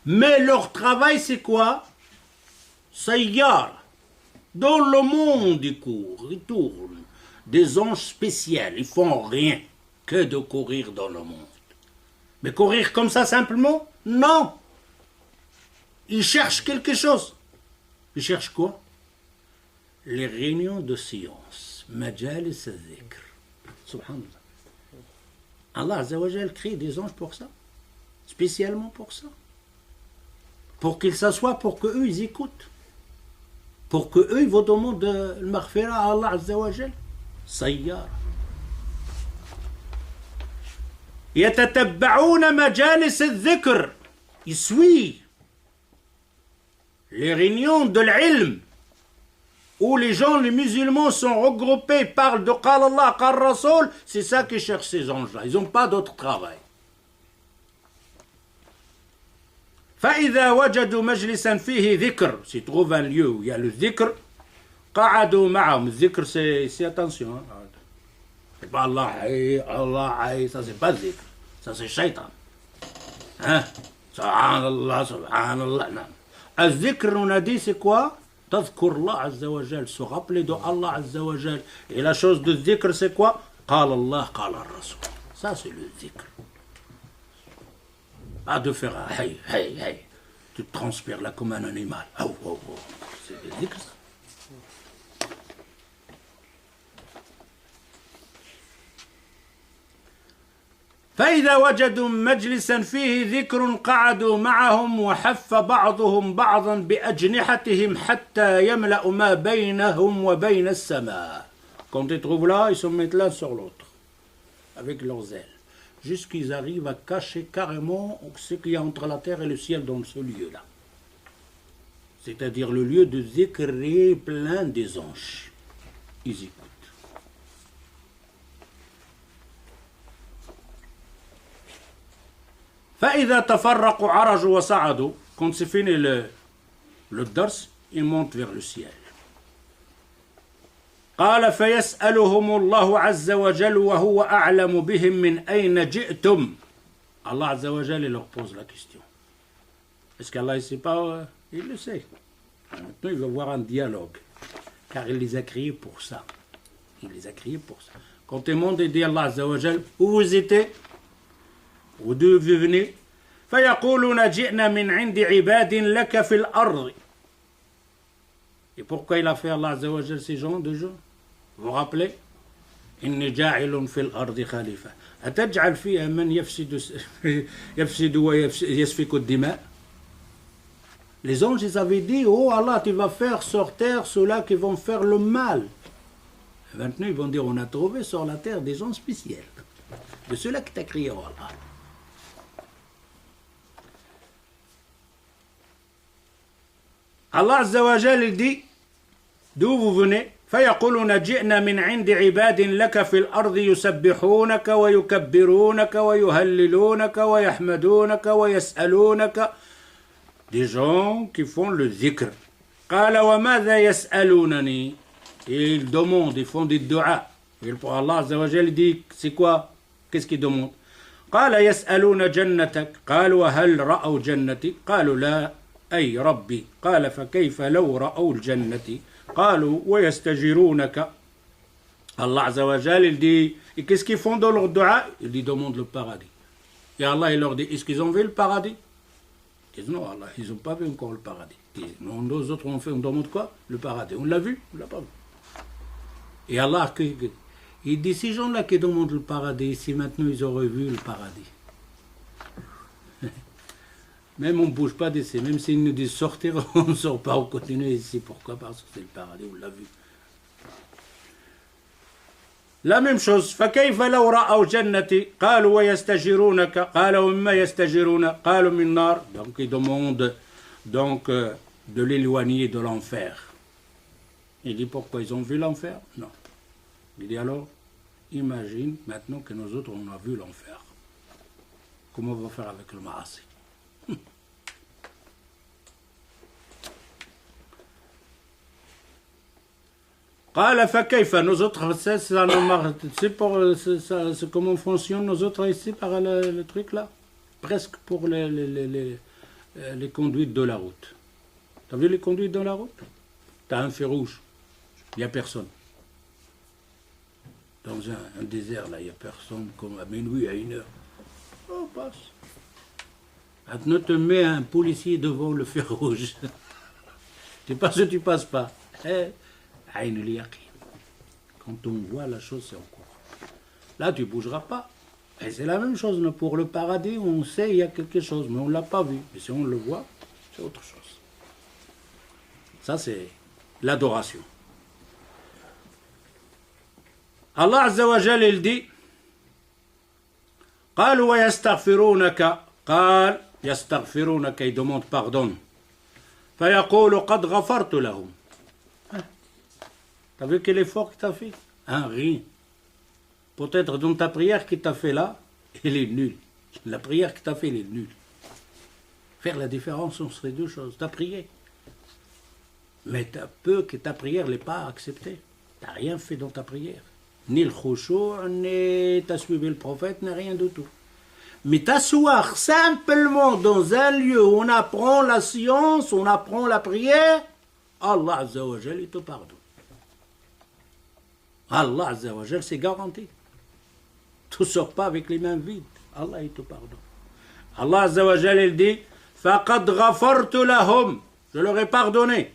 mais leur travail c'est quoi? Sayyar. Dans le monde ils courent, ils tournent. Des anges spéciaux, ils font rien que de courir dans le monde. Mais courir comme ça simplement? Non. Il cherche quelque chose. Il cherche quoi? Les réunions de science. Majalis al-dhikr. Subhanallah. Allah Azza wa Jal crée des anges pour ça. Spécialement pour ça. Pour qu'ils s'assoient, pour qu'eux ils écoutent. Pour qu'eux ils vont demander le maghfira à Allah Azza wa Jal. Sayyara. يتتبعون مجالس الذكر. Ils suivent les réunions de l'ilm où les gens, les musulmans sont regroupés, parlent de Qal Allah, Qal Rasoul. C'est ça qu'ils cherchent ces anges-là. Ils n'ont pas d'autre travail. فإذا وجدوا مجلسا فيه ذكر. S'ils trouvent un lieu où il y a le dhikr, قعدوا معهم. Le dhikr c'est attention. Hein. C'est pas Allah, Allah, ça c'est pas dhikr. Ça c'est shaitan. Hein? Subhanallah, subhanallah. Al-dhikr, on a dit, c'est quoi? تذكر الله عز وجل, se rappeler de Allah عز وجل. Et la chose de dhikr, c'est quoi? قال الله, قال الرسول. Ça c'est le dhikr. Pas de faire un hey, hey, hey. Tu te transpires là comme un animal. Oh, oh, oh. C'est le dhikr, ça. فإذا وجدوا مجلسا فيه ذكر قعدوا معهم وحف بعضهم بعضا بأجنحتهم حتى يملأ ما بينهم وبين السماء. Quand ils trouvent là, ils se mettent l'un sur l'autre avec leurs ailes jusqu'ils arrivent à cacher carrément ce qu'il y a entre la terre et le ciel dans ce lieu-là. C'est-à-dire le lieu de dhikr est plein des anges. Ils écoutent. فإذا تفرقوا عرجوا وصعدوا. Quand c'est fini le dars, ils montent vers le ciel. قال فيسألهم الله عز وجل وهو أعلم بهم من أين جئتم. Allah عز وجل leur pose la question. Est-ce qu'Allah ne sait pas? Il le sait. Maintenant il va voir un dialogue. Car il les a créés pour ça. Il les a créés pour ça. Quand ils montent, il dit Allah عز وجل, où vous étiez? D'où vous venez? فيقولون جئنا من عند عباد لك في الأرض. Et pourquoi il a fait Allah Azza wa Jal ces gens de gens? Vous vous rappelez? إني جاعل في الأرض خليفة أتجعل فيها من يفسد ويسفك الدماء. Les anges ils avaient dit, oh Allah, tu vas faire sur terre ceux-là qui vont faire le mal. Et maintenant ils vont dire, on a trouvé sur la terre des gens spéciaux, de ceux-là qui t'a créé, oh Allah. Allah Azza wa Jal il dit, d'où vous venez? فيقولون جئنا من عند عباد لك في الأرض يسبحونك ويكبرونك ويهللونك ويحمدونك ويسألونك. Des gens qui font le dhikr. قال وماذا يسألونني. Ils demandent, ils font des du'a. Et pour Allah Azza wa Jal dit, c'est quoi? Qu'est-ce qu'ils demandent? قال يسألون جنتك. قالوا هل رأوا جنتي. قالوا لا أي ربي. قال فكيف لو رأوا الجنة. قالوا ويستجيرونك. Allah Azza wa Jal il dit, et qu'est-ce qu'ils font dans leur dua? Ils lui demandent le paradis. Et Allah il leur dit, est-ce qu'ils ont vu le paradis? Ils disent non, Allah, ils n'ont pas vu encore le paradis. Non, nous autres on demande quoi? Le paradis. On l'a vu? On l'a pas vu. Et Allah il dit, ces gens-là qui demandent le paradis, si maintenant ils auraient vu le paradis. Même on ne bouge pas d'ici, même s'ils nous disent sortir, on ne sort pas, on continue ici. Pourquoi? Parce que c'est le paradis, on l'a vu. La même chose. فكيف لو رأوا جنتي قالوا ويستجيرونك قال ومما يستجيرون قالوا من نار. Donc ils demandent donc de l'éloigner de l'enfer. Il dit pourquoi ils ont vu l'enfer? Non. Il dit alors, imagine maintenant que nous autres on a vu l'enfer. Comment on va faire avec le ma'asi? قال فكيف. Nous autres, c'est comment fonctionne nous autres ici par le truc là? Presque pour les conduites de la route. T'as vu les conduites de la route? T'as un feu rouge, il n'y a personne. Dans un désert là, il n'y a personne, comme à minuit, à 1h. On passe. Maintenant, te met un policier devant le feu rouge. Tu passes ou tu passes pas. Aïn al-yaqin. Quand on voit la chose, c'est en cours. Là, tu ne bougeras pas. Et c'est la même chose. Pour le paradis, on sait qu'il y a quelque chose, mais on ne l'a pas vu. Et si on le voit, c'est autre chose. Ça, c'est l'adoration. Allah Azza wa Jal, il dit قالوا ويستغفرونك قال يستغفرونك, ils demandent pardon. فيقول قد غفرت لهم. T'as vu quel effort que t'as fait? Rien. Peut-être dans ta prière que t'as fait là, elle est nulle. La prière que t'as fait, elle est nulle. Faire la différence entre ces deux choses. T'as prié. Mais t'as peu que ta prière n'est pas acceptée. T'as rien fait dans ta prière. Ni le khushu', ni t'as suivi le prophète, ni rien du tout. Mais t'asseoir simplement dans un lieu où on apprend la science, on apprend la prière, Allah Azza wa Jal, il te pardonne. Allah Azza wa Jal, c'est garanti. Tu ne sors pas avec les mains vides. Allah, il te pardonne. Allah Azza wa Jal, il dit فَقَدْ غَفَرْتُ لَهُمْ, je leur ai pardonné.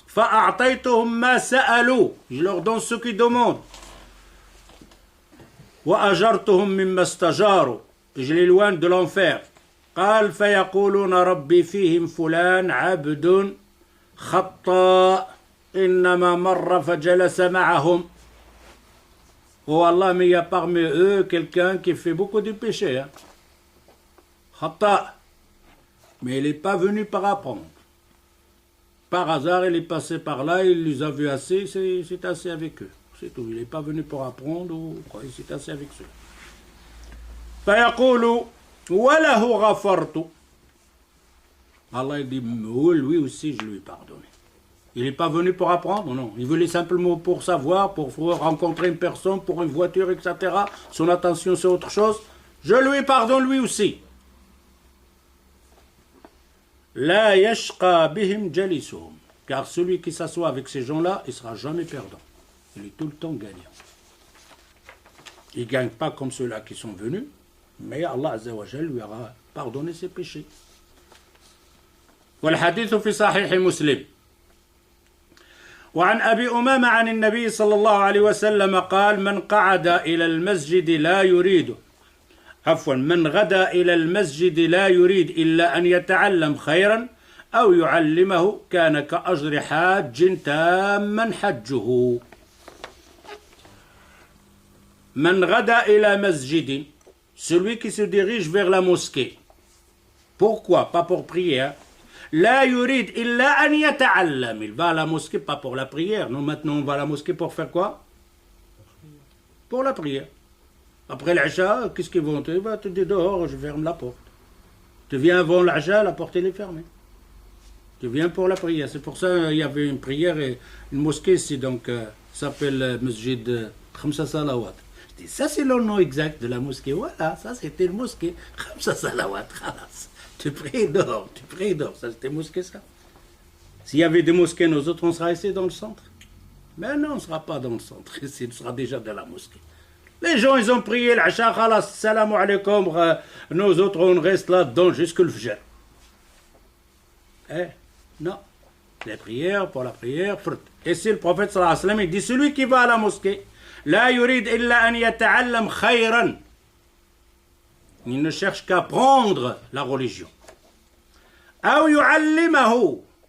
فَأَعْطَيْتُهُمْ مَا سَأَلُوا, je leur donne ce qu'ils demandent. وَأَجَرْتُهُمْ مِمَّا اسْتَجَارُوا, je l'éloigne de l'enfer. قال فيقولون ربي فيهم فلان عبد خطاء إنما مر فجلس معهم. Oh Allah, mais il y a parmi eux quelqu'un qui fait beaucoup de péchés. Hein? Khata. Mais il n'est pas venu par apprendre. Par hasard, il est passé par là, il les a vus assez, c'est assez avec eux. C'est tout. Il n'est pas venu pour apprendre ou quoi, c'est assez avec eux. فيقول وله غفرت. Allah il dit, lui aussi je lui ai pardonné. Il n'est pas venu pour apprendre, non. Il voulait simplement pour savoir, pour rencontrer une personne, pour une voiture, etc. Son attention c'est autre chose. Je lui pardonne lui aussi. La yashqa bihim jalisuhum. Car celui qui s'assoit avec ces gens-là, il ne sera jamais perdant. Il est tout le temps gagnant. Il ne gagne pas comme ceux-là qui sont venus, mais Allah Azza wa Jal lui aura pardonné ses péchés. والحديث في صحيح مسلم وعن أبي أمامة عن النبي صلى الله عليه وسلم قال من قعد إلى المسجد لا يريد من غدا إلى المسجد لا يريد إلا أن يتعلم خيرا أو يعلمه كان كأجر حاج تاما حجه. من غدا إلى مسجد, celui qui se dirige vers la mosquée. Pourquoi? Pas pour prier. La yurid illa an yata'allam. Il va à la mosquée pas pour la prière. Non, maintenant on va à la mosquée pour faire quoi? Pour la prière. Après l'Aïcha, qu'est-ce qu'ils vont? Tu dis dehors, je ferme la porte. Tu viens avant l'Aïcha, la porte elle est fermée. Tu viens pour la prière. C'est pour ça qu'il y avait une prière et une mosquée ici, donc ça s'appelle Masjid Khamsa Salawat. Je dis, ça c'est le nom exact de la mosquée. Voilà, ça c'était une mosquée. Khamsa Salawat, khalas. Tu pries dehors, ça c'était mosquée ça. S'il y avait des mosquées, nous autres on sera ici dans le centre. Mais non, on ne sera pas dans le centre, ici on sera déjà dans la mosquée. Les gens ils ont prié l'Aïcha, khalas, salam alaikum, nous autres on reste là-dedans jusqu'au Fajr. Non, les prières pour la prière. Et si le prophète sallallahu alayhi wa sallam il dit celui qui va à la mosquée, la yurid illa an yata'allam khayran. Il ne cherche qu'à prendre la religion.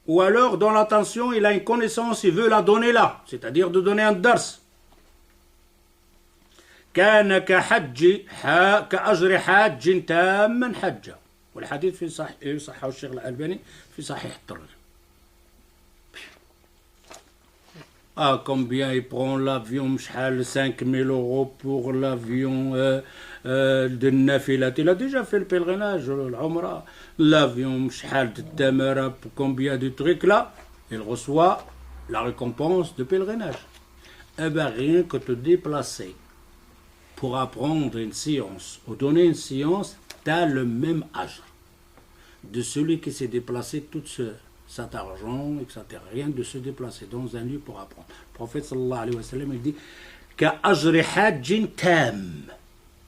Ou alors, dans l'intention, il a une connaissance, il veut la donner là, c'est-à-dire de donner un dars. كان كأجر حاج تاما حجة. والحديث في صحيح الشيخ الألباني في صحيح الترجمة. Ah, combien il prend l'avion, 5 000 € pour l'avion de Nafilat. Il a déjà fait le pèlerinage, l'Umrah. L'avion, de Tamara, combien de trucs là, il reçoit la récompense de pèlerinage. Eh bien, rien que te déplacer pour apprendre une science ou donner une science, tu as le même âge de celui qui s'est déplacé toute cet argent, etc. Rien de se déplacer dans un lieu pour apprendre. Le prophète sallallahu alayhi wa sallam il dit Ka'ajri hajjin tam.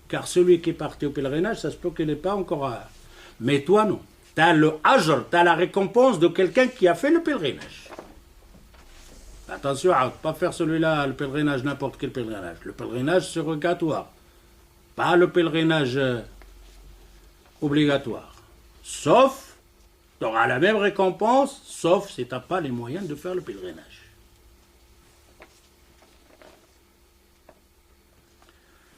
Car celui qui est parti au pèlerinage, ça se peut qu'il n'est pas encore Mais toi, non. Tu as le ajr, tu as la récompense de quelqu'un qui a fait le pèlerinage. Attention à ne pas faire celui-là, le pèlerinage, n'importe quel pèlerinage. Le pèlerinage surrogatoire. Pas le pèlerinage obligatoire. Sauf, tu auras la même récompense, sauf si tu n'as pas les moyens de faire le pèlerinage.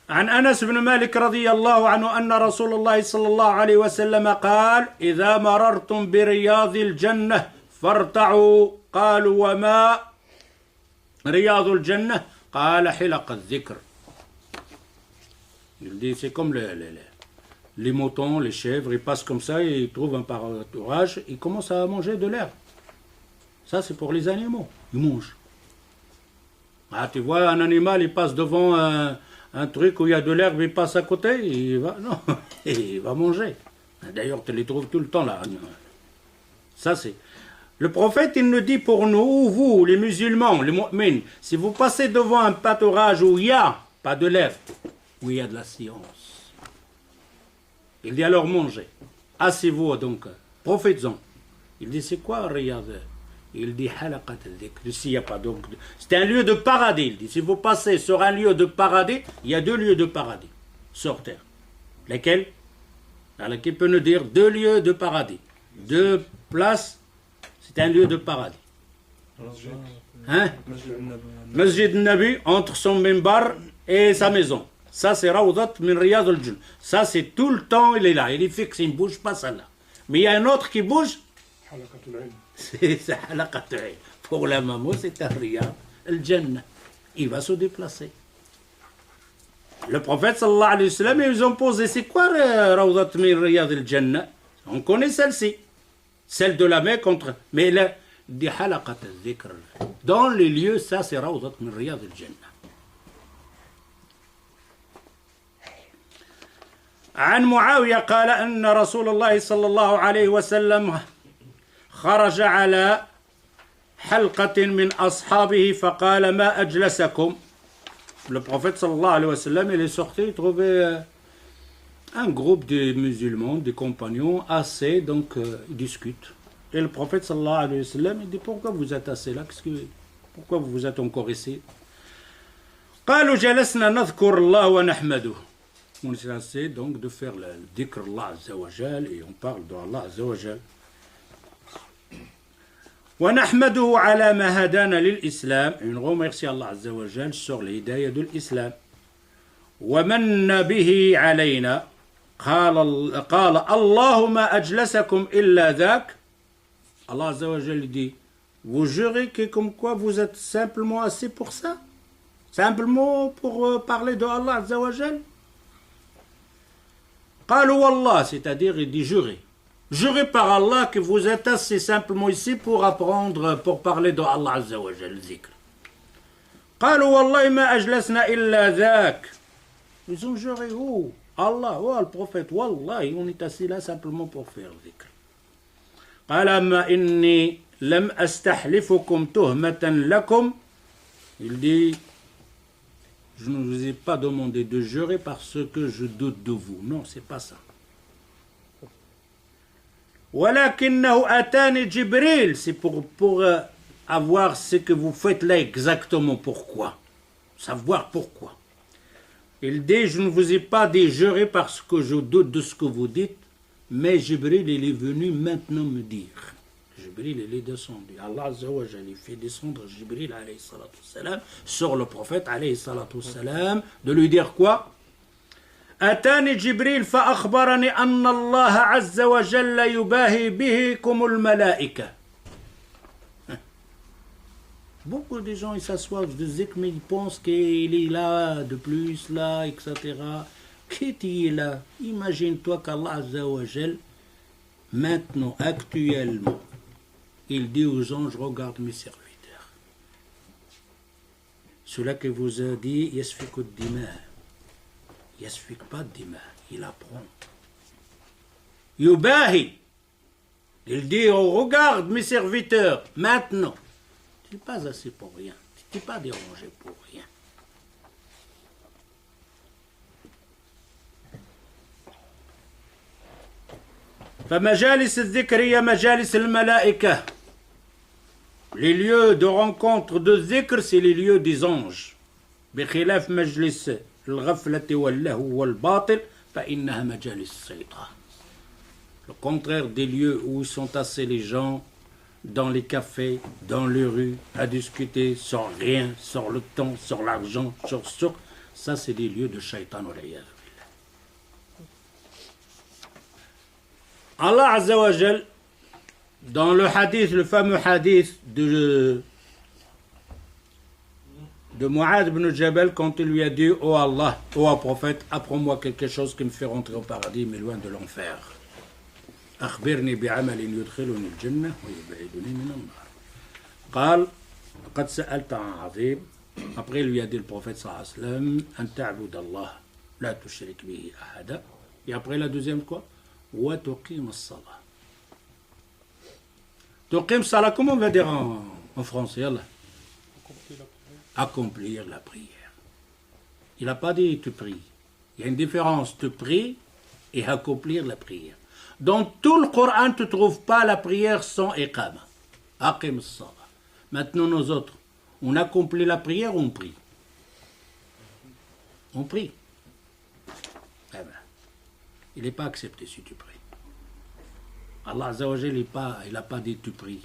عن أنس بن مالك رضي الله عنه أن رسول الله صلى الله عليه وسلم قال إذا مررتم برياض الجنة فارتعوا قالوا وما رياض الجنة قال حلق الذكر. Il dit c'est comme les moutons, les chèvres, ils passent comme ça, ils trouvent un pâturage, ils commencent à manger de l'herbe. Ça c'est pour les animaux, ils mangent. Ah, tu vois un animal, il passe devant un truc où il y a de l'herbe, il passe à côté, il va, non, il va manger. D'ailleurs, tu les trouves tout le temps là. Ça, c'est... Le prophète, il nous dit pour nous, vous, les musulmans, les mu'mins, si vous passez devant un pâturage où il n'y a pas de l'herbe, où il y a de la science, il dit alors mangez. Asseyez-vous donc, prophètes-en. Il dit c'est quoi, regarde? Il dit halaqat al-dhikr. S'il n'y a pas donc. C'est un lieu de paradis. Il dit si vous passez sur un lieu de paradis, il y a 2 lieux de paradis sur terre. Lesquels? Alors qui peut nous dire 2 lieux de paradis? 2 places, c'est un lieu de paradis. Hein? Masjid al-Nabi, entre son mimbar et sa maison. Ça c'est Rawdat min Riyad al-Jannah. Ça c'est tout le temps, il est là. Il est fixe, il ne bouge pas celle-là. Mais il y a un autre qui bouge. C'est halaqat al-ayn. Pour la maman, c'est un Riyad al-Jannah. Il va se déplacer. Le prophète sallallahu alayhi wa sallam, ils ont posé c'est quoi Rawdat min Riyad al-Jannah? On connaît celle-ci. Celle de la Mecque contre. Mais là, dit halaqat al-dhikr. Dans les lieux, ça c'est Rawdat min Riyad al-Jannah. عن معاوية قال أن رسول الله صلى الله عليه وسلم خرج على حلقة من أصحابه فقال ما أجلسكم. Le prophète sallallahu alayhi wa sallam, il est sorti, il trouvait un groupe de musulmans, des compagnons, assis, donc ils discutent. Et le prophète sallallahu alayhi wa sallam, il dit pourquoi vous êtes assis là? Pourquoi vous êtes encore ici? قالوا جلسنا نذكر الله ونحمده. On essaie donc de faire le dhikr Allah Azza wa Jal et on parle de Allah Azza wa Jal. ونحمده على ما هدانا للإسلام. On remercie Allah Azza wa Jal sur l'hidayah de l'islam. ومن به علينا. قال اللهم أجلسكم إلا ذاك. Allah Azza wa Jal dit vous jurez que comme quoi vous êtes simplement assis pour ça? Simplement pour parler de Allah Azza wa Jal? قالوا والله, c'est-à-dire il dit jurez. Jurez par Allah que vous êtes assis simplement ici pour apprendre, pour parler de Allah Azza wa Jal, zikr. قالوا والله ما أجلسنا إلا ذاك. Ils ont juré où? Allah, oh, le prophète, Wallahi, on est assis là simplement pour faire zikr. قال أما إني لم أستحلفكم تهمة لكم. Il dit je ne vous ai pas demandé de jurer parce que je doute de vous. Non, c'est pas ça. ولكنه أتاني جبريل. C'est pour avoir ce que vous faites là exactement. Pourquoi? Savoir pourquoi. Il dit, je ne vous ai pas dit jurer parce que je doute de ce que vous dites, mais Jibril, il est venu maintenant me dire. Jibril, il est descendu. Allah Azza wa Jalla fait descendre Jibril alayhi salatu salam sur le prophète alayhi salatu salam de lui dire quoi? أتاني جبريل فأخبرني أن الله عز وجل يباهي بكم الملائكة. Beaucoup de gens ils s'assoient de zikr mais ils pensent qu'il est là de plus là etc. Qui est là? Imagine-toi qu'Allah Azza wa Jalla maintenant actuellement il dit aux anges, regarde mes serviteurs. Cela que vous a dit, yasfiku dima. Yasfik pas dima, il apprend. Yubahi. Il dit, oh, regarde mes serviteurs, maintenant. Tu n'es pas assez pour rien. Tu n'es pas dérangé pour rien. فمجالس الذكر هي مجالس الملائكة. Les lieux de rencontre de dhikr, c'est les lieux des anges. بخلاف مجلس الغفلة واللهو والباطل فإنها مجالس الشيطان. Le contraire des lieux où sont tassés les gens, dans les cafés, dans les rues, à discuter sur rien, sur le temps, sur l'argent, sur ça c'est des lieux de shaitan. Allah Azza wa Jal, dans le hadith, le fameux hadith de Mu'adh ibn Jabal, quand il lui a dit: Oh Allah, oh prophète, apprends-moi quelque chose qui me fait rentrer au paradis mais loin de l'enfer. أخبرني بعمل يدخلني الجنة ويبعدني من النار. قال: قد سألت عن عظيم. Après il lui a dit le prophète sallallahu alayhi wa sallam: أن تعبد الله لا تشرك به أحدا. Et après la deuxième quoi? وتقيم الصلاة. تقيم الصلاة, comment on va dire en français? Allah? Accomplir la prière. Il n'a pas dit tu pries. Il y a une différence, tu pries et accomplir la prière. Dans tout le Coran, tu ne trouves pas la prière sans iqama. Aqim as-salah. Maintenant, nous autres, on accomplit la prière ou on prie? On prie. Eh ben, il n'est pas accepté si tu pries. Allah Azza wa Jal, il n'a pas dit tu pries.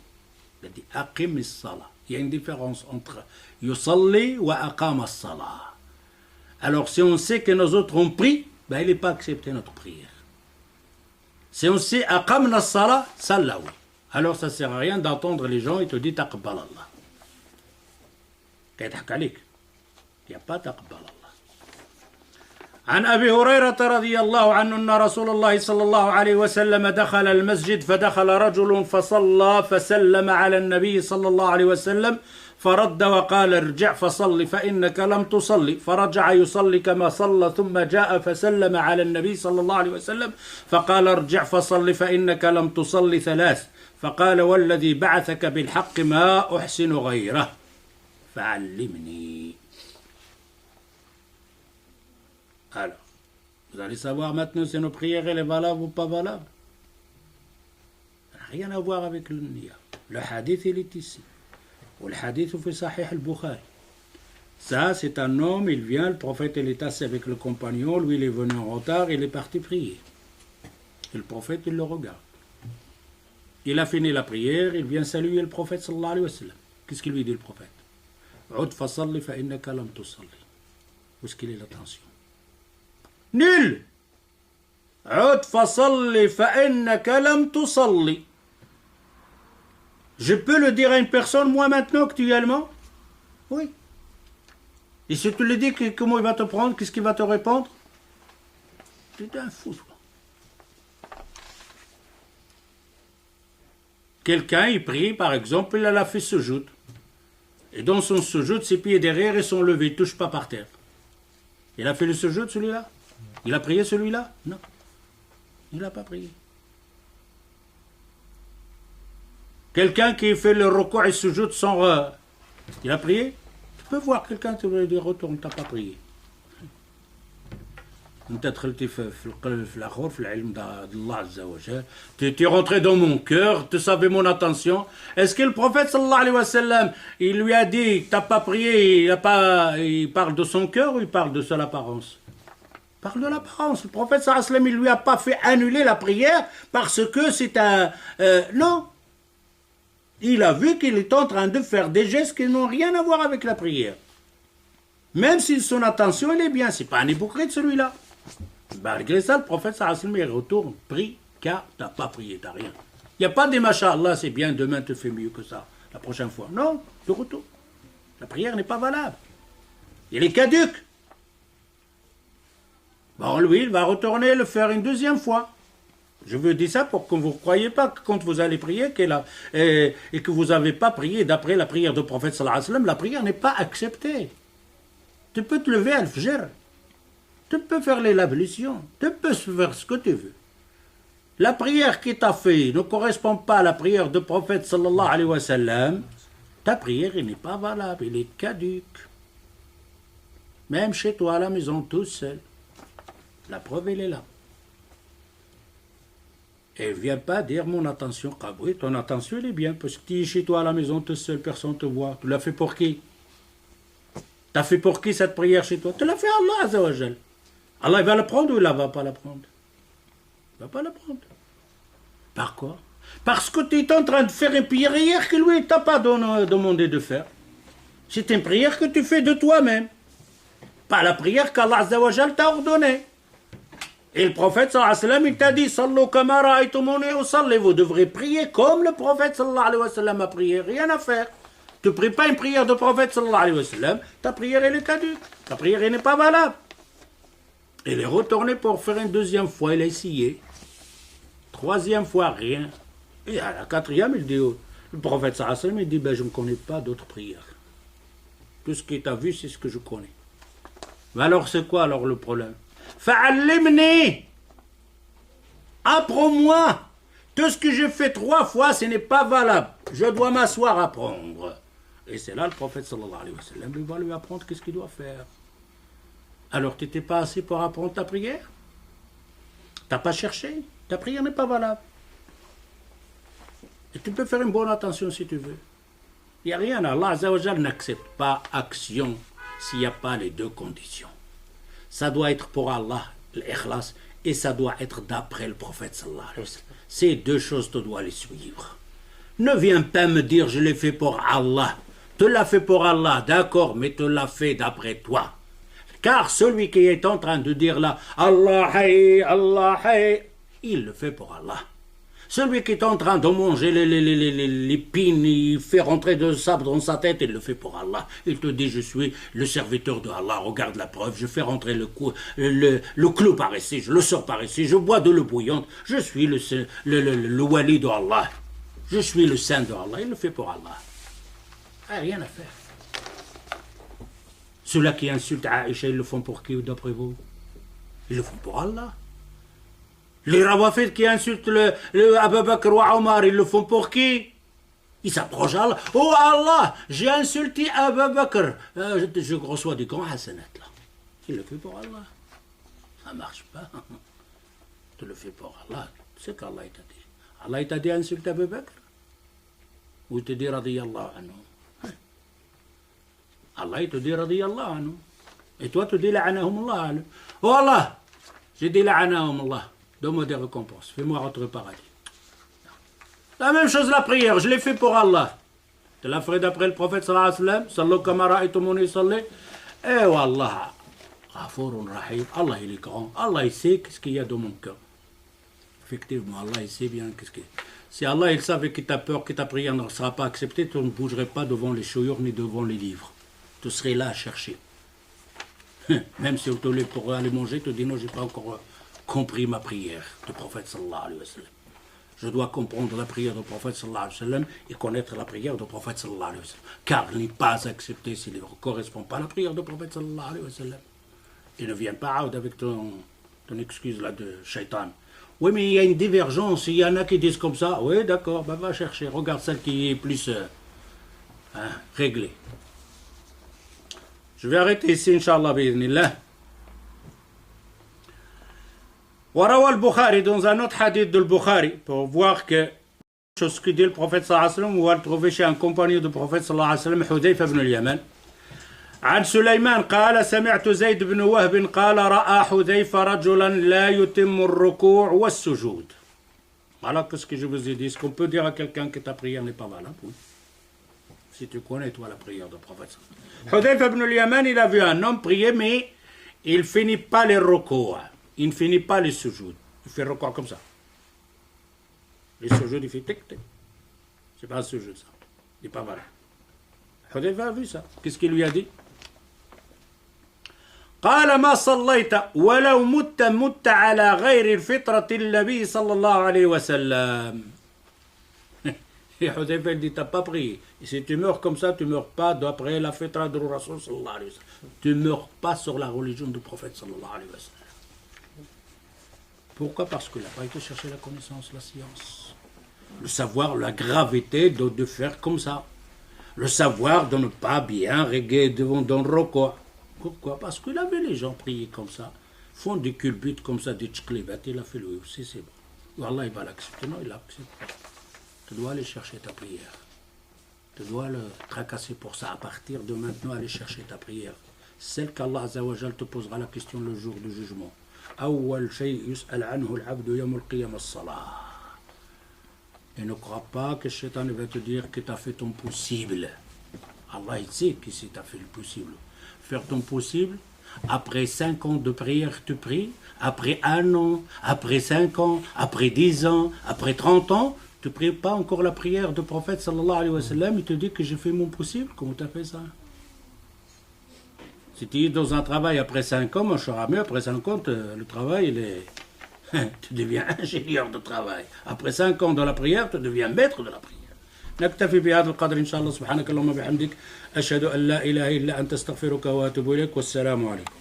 Il a dit aqim as-salah. Il y a une différence entre yusalli wa aqama as-salah. Alors, si on sait que nous autres on prie, ben, il n'est pas accepté notre prière. Si on sait aqamna as-salah, ça là oui. Alors ça ne sert à rien d'entendre les gens et te dire taqabbal Allah. كيضحك عليك. Il n'y a pas taqabbal Allah. عن أبي هريرة رضي الله عنه أن رسول الله صلى الله عليه وسلم دخل المسجد فدخل رجل فصلى فسلم على النبي صلى الله عليه وسلم فرد وقال ارجع فصل فإنك لم تصلي فرجع يصلي كما صلى ثم جاء فسلم على النبي صلى الله عليه وسلم فقال ارجع فصل فإنك لم تصلي ثلاث فقال والذي بعثك بالحق ما أحسن غيره فعلمني. Alors, vous allez savoir maintenant si nos prières elle est valable ou pas valable. Ça n'a rien à voir avec le niya. Le hadith il est ici. Le hadith في صحيح البخاري. Ça c'est un homme, il vient, le prophète il est assis avec le compagnon, lui il est venu en retard, il est parti prier. Et le prophète il le regarde. Il a fini la prière, il vient saluer le prophète sallallahu alayhi wa sallam. Qu'est-ce qu'il lui dit le prophète? عد فصلي فإنك لم تصلي. Où est-ce qu'il est l'attention? Nul. عد فصلي فإنك لم تصلي. Je peux le dire à une personne, moi maintenant, actuellement? Oui. Et si tu lui dis comment il va te prendre, qu'est-ce qu'il va te répondre? Tu es un fou. Quelqu'un, il prie, par exemple, il a fait sujoud. Et dans son sujoud, ses pieds derrière, ils sont levés, ils ne touchent pas par terre. Il a fait le sujoud, celui-là? Il a prié celui-là? Non. Il n'a pas prié. Quelqu'un qui fait le recours et sujoud sans... il a prié? Tu peux voir quelqu'un qui veut dire retourne, tu n'as pas prié. Tu es rentré dans mon cœur, tu savais mon attention. Est-ce que le prophète sallallahu alayhi wa sallam, il lui a dit tu n'as pas prié, il parle de son cœur ou il parle de son apparence? Il parle de l'apparence. Le prophète sallallahu alayhi wa sallam, il lui a pas fait annuler la prière parce que c'est un... non. Il a vu qu'il est en train de faire des gestes qui n'ont rien à voir avec la prière. Même si son attention elle est bien, c'est pas un hypocrite celui-là. Malgré ça, le prophète sallallahu alayhi wa sallam il retourne, prie, car tu n'as pas prié, tu n'as rien. Il n'y a pas des masha'Allah, c'est bien, demain tu fais mieux que ça, la prochaine fois. Non, tu retournes. La prière n'est pas valable. Il est caduque. Bon, lui, il va retourner le faire une deuxième fois. Je veux dire ça pour que vous ne croyez pas que quand vous allez prier et que vous n'avez pas prié d'après la prière du prophète sallallahu alayhi wa sallam, la prière n'est pas acceptée. Tu peux te lever à al-fajr. Tu peux faire les ablutions. Tu peux faire ce que tu veux. La prière qui t'a fait ne correspond pas à la prière du prophète sallallahu alayhi wa sallam. Ta prière n'est pas valable, elle est caduque. Même chez toi à la maison, tout seul. La preuve, elle est là. Et viens pas dire mon attention. Ah oui, ton attention elle est bien, parce que tu es chez toi à la maison, tu es seul, personne ne te voit. Tu l'as fait pour qui? Tu as fait pour qui cette prière chez toi? Tu l'as fait à Allah Azza wa Jal. Allah il va la prendre ou il ne va pas la prendre? Il ne va pas la prendre. Par quoi? Parce que tu es en train de faire une prière que lui ne t'a pas demandé de faire. C'est une prière que tu fais de toi-même. Pas la prière qu'Allah Azza wa Jal t'a ordonnée. Et le prophète sallallahu alayhi wa sallam, il t'a dit Sallu kama ra'aytumuni usalli. Vous devrez prier comme le prophète sallallahu alayhi wa sallam a prié. Rien à faire. Tu ne pries pas une prière de prophète sallallahu alayhi wa sallam, ta prière elle est caduque. Ta prière elle n'est pas valable. Il est retourné pour faire une deuxième fois, il a essayé. Troisième fois, rien. Et à la quatrième, il dit, le prophète sallallahu alayhi wa sallam, il dit, ben, je ne connais pas d'autres prières. Tout ce qu'il t'a vu, c'est ce que je connais. Mais alors, c'est quoi alors le problème? Fa'allimni, apprends-moi. Tout ce que j'ai fait 3 fois, ce n'est pas valable. Je dois m'asseoir à apprendre. Et c'est là le prophète sallallahu alayhi wa sallam, il va lui apprendre qu'est-ce qu'il doit faire. Alors tu n'étais pas assez pour apprendre ta prière? Tu n'as pas cherché? Ta prière n'est pas valable. Et tu peux faire une bonne attention si tu veux. Il n'y a rien. Allah Azza wa Jal n'accepte pas action s'il n'y a pas les 2 conditions. Ça doit être pour Allah, l'ikhlas, et ça doit être d'après le prophète sallallahu alayhi wa sallam. Ces 2 choses, tu dois les suivre. Ne viens pas me dire je l'ai fait pour Allah. Tu l'as fait pour Allah, d'accord, mais tu l'as fait d'après toi. Car celui qui est en train de dire là, Allah hay, il le fait pour Allah. Celui qui est en train de manger les pines, il fait rentrer de sable dans sa tête, il le fait pour Allah. Il te dit, je suis le serviteur de Allah, regarde la preuve, je fais rentrer le clou par ici, je le sors par ici, je bois de l'eau bouillante, je suis le wali de Allah. Je suis le saint de Allah, il le fait pour Allah. Ah, rien à faire. Ceux-là qui insultent Aïcha, ils le font pour qui d'après vous? Ils le font pour Allah. Les Rawafid qui insultent le Abu Bakr ou Omar, ils le font pour qui? Ils s'approchent à Allah. Oh Allah, j'ai insulté Abu Bakr. Je reçois des grands hasanat là. Il le fait pour Allah. Ça ne marche pas. Tu le fais pour Allah. C'est qu'Allah t'a dit. Allah t'a dit insulte Abu Bakr. Ou il te dit radiyallahu anhu. Allah il te dit radiyallahu anhu. Et toi tu dis la'anahum Allah. Oh Allah, j'ai dit la'anahum Allah. Donne-moi des récompenses, fais-moi rentrer au paradis. La même chose la prière, je l'ai fait pour Allah. Tu l'as fait d'après le prophète sallallahu alayhi wa sallam, sallu kama ra'aytumuni usalli. Eh wallah, Ghafourun Rahim, Allah il est grand, Allah il sait ce qu'il y a dans mon cœur. Effectivement, Allah il sait bien qu'est-ce qu'il y a. Si Allah il savait que ta peur, que ta prière ne sera pas acceptée, tu ne bougerais pas devant les chouyours ni devant les livres. Tu serais là à chercher. Même si on te lève pour aller manger, tu te dis non, je n'ai pas encore compris ma prière du prophète sallallahu alayhi wa sallam. Je dois comprendre la prière du prophète sallallahu alayhi wa sallam et connaître la prière du prophète sallallahu alayhi wa sallam. Car il n'est pas accepté s'il ne correspond pas à la prière du prophète sallallahu alayhi wa sallam. Il ne vient pas avec ton excuse là de shaitan. Oui, mais il y a une divergence, il y en a qui disent comme ça. Oui, d'accord, ben va chercher, regarde celle qui est plus réglée. Je vais arrêter ici, Inch'Allah, bi'idhnillah. وروى البخاري dans un autre hadith de Bukhari pour voir que chose que dit le prophète sallallahu alayhi wa sallam, on va le trouver chez un compagnon du prophète sallallahu alayhi wa sallam, Hudayfa ibn al-Yaman. عن سليمان قال سمعت زيد بن وهب قال رأى حذيفة رجلا لا يتم الركوع والسجود. Voilà ce que je vous ai dit. Est-ce qu'on peut dire à quelqu'un que ta prière n'est pas valable? Oui. Si tu connais toi la prière du prophète. Hudayfa ibn al-Yaman, il a vu un homme prier mais il ne finit pas les ruku's. Il ne finit pas les sujoud. Il fait recours comme ça. Les sujoud, il fait tic-tic. C'est pas un sujoud, ça. Il n'est pas valable. Hudayfa a vu ça. Qu'est-ce qu'il lui a dit? قال ما صليت ولو مت على غير الفطرة النبي صلى الله عليه وسلم. Et Hudayfa dit, t'as pas prié. Et si tu meurs comme ça, tu meurs pas d'après la fitra de Rasul sallallahu alayhi wa sallam. Tu meurs pas sur la religion du prophète sallallahu alayhi wa sallam. Pourquoi? Parce qu'il n'a pas été chercher la connaissance, la science. Le savoir, la gravité de faire comme ça. Le savoir de ne pas bien régler devant le roko. Pourquoi? Parce qu'il avait les gens prier comme ça. Font des culbutes comme ça, des tchklibat. Il a fait lui aussi, c'est bon. Allah il va l'accepter. Non, il l'accepte pas. Tu dois aller chercher ta prière. Tu dois le tracasser pour ça. À partir de maintenant, aller chercher ta prière. Celle qu'Allah Azza wa Jal te posera la question le jour du jugement. أول شيء يسأل عنه العبد يوم القيامة الصلاة. Et ne crois pas que Shaitan va te dire que tu as fait ton possible. Allah il sait que si tu as fait le possible. Faire ton possible, après 5 ans de prière, tu pries. Après 1 an, après 5 ans, après 10 ans, après 30 ans, tu ne pries pas encore la prière du prophète sallallahu alayhi wa sallam. Il te dit que j'ai fait mon possible. Comment tu as fait ça? Si tu es dans un travail après 5 ans, mon cher ami, après 5 ans, le travail, il est... tu deviens ingénieur de travail. Après 5 ans dans la prière, tu deviens maître de la prière. نكتفي بهذا القدر إن شاء الله. سبحانك اللهم وبحمدك أشهد أن لا إله إلا أنت أستغفرك وأتوب إليك والسلام عليكم.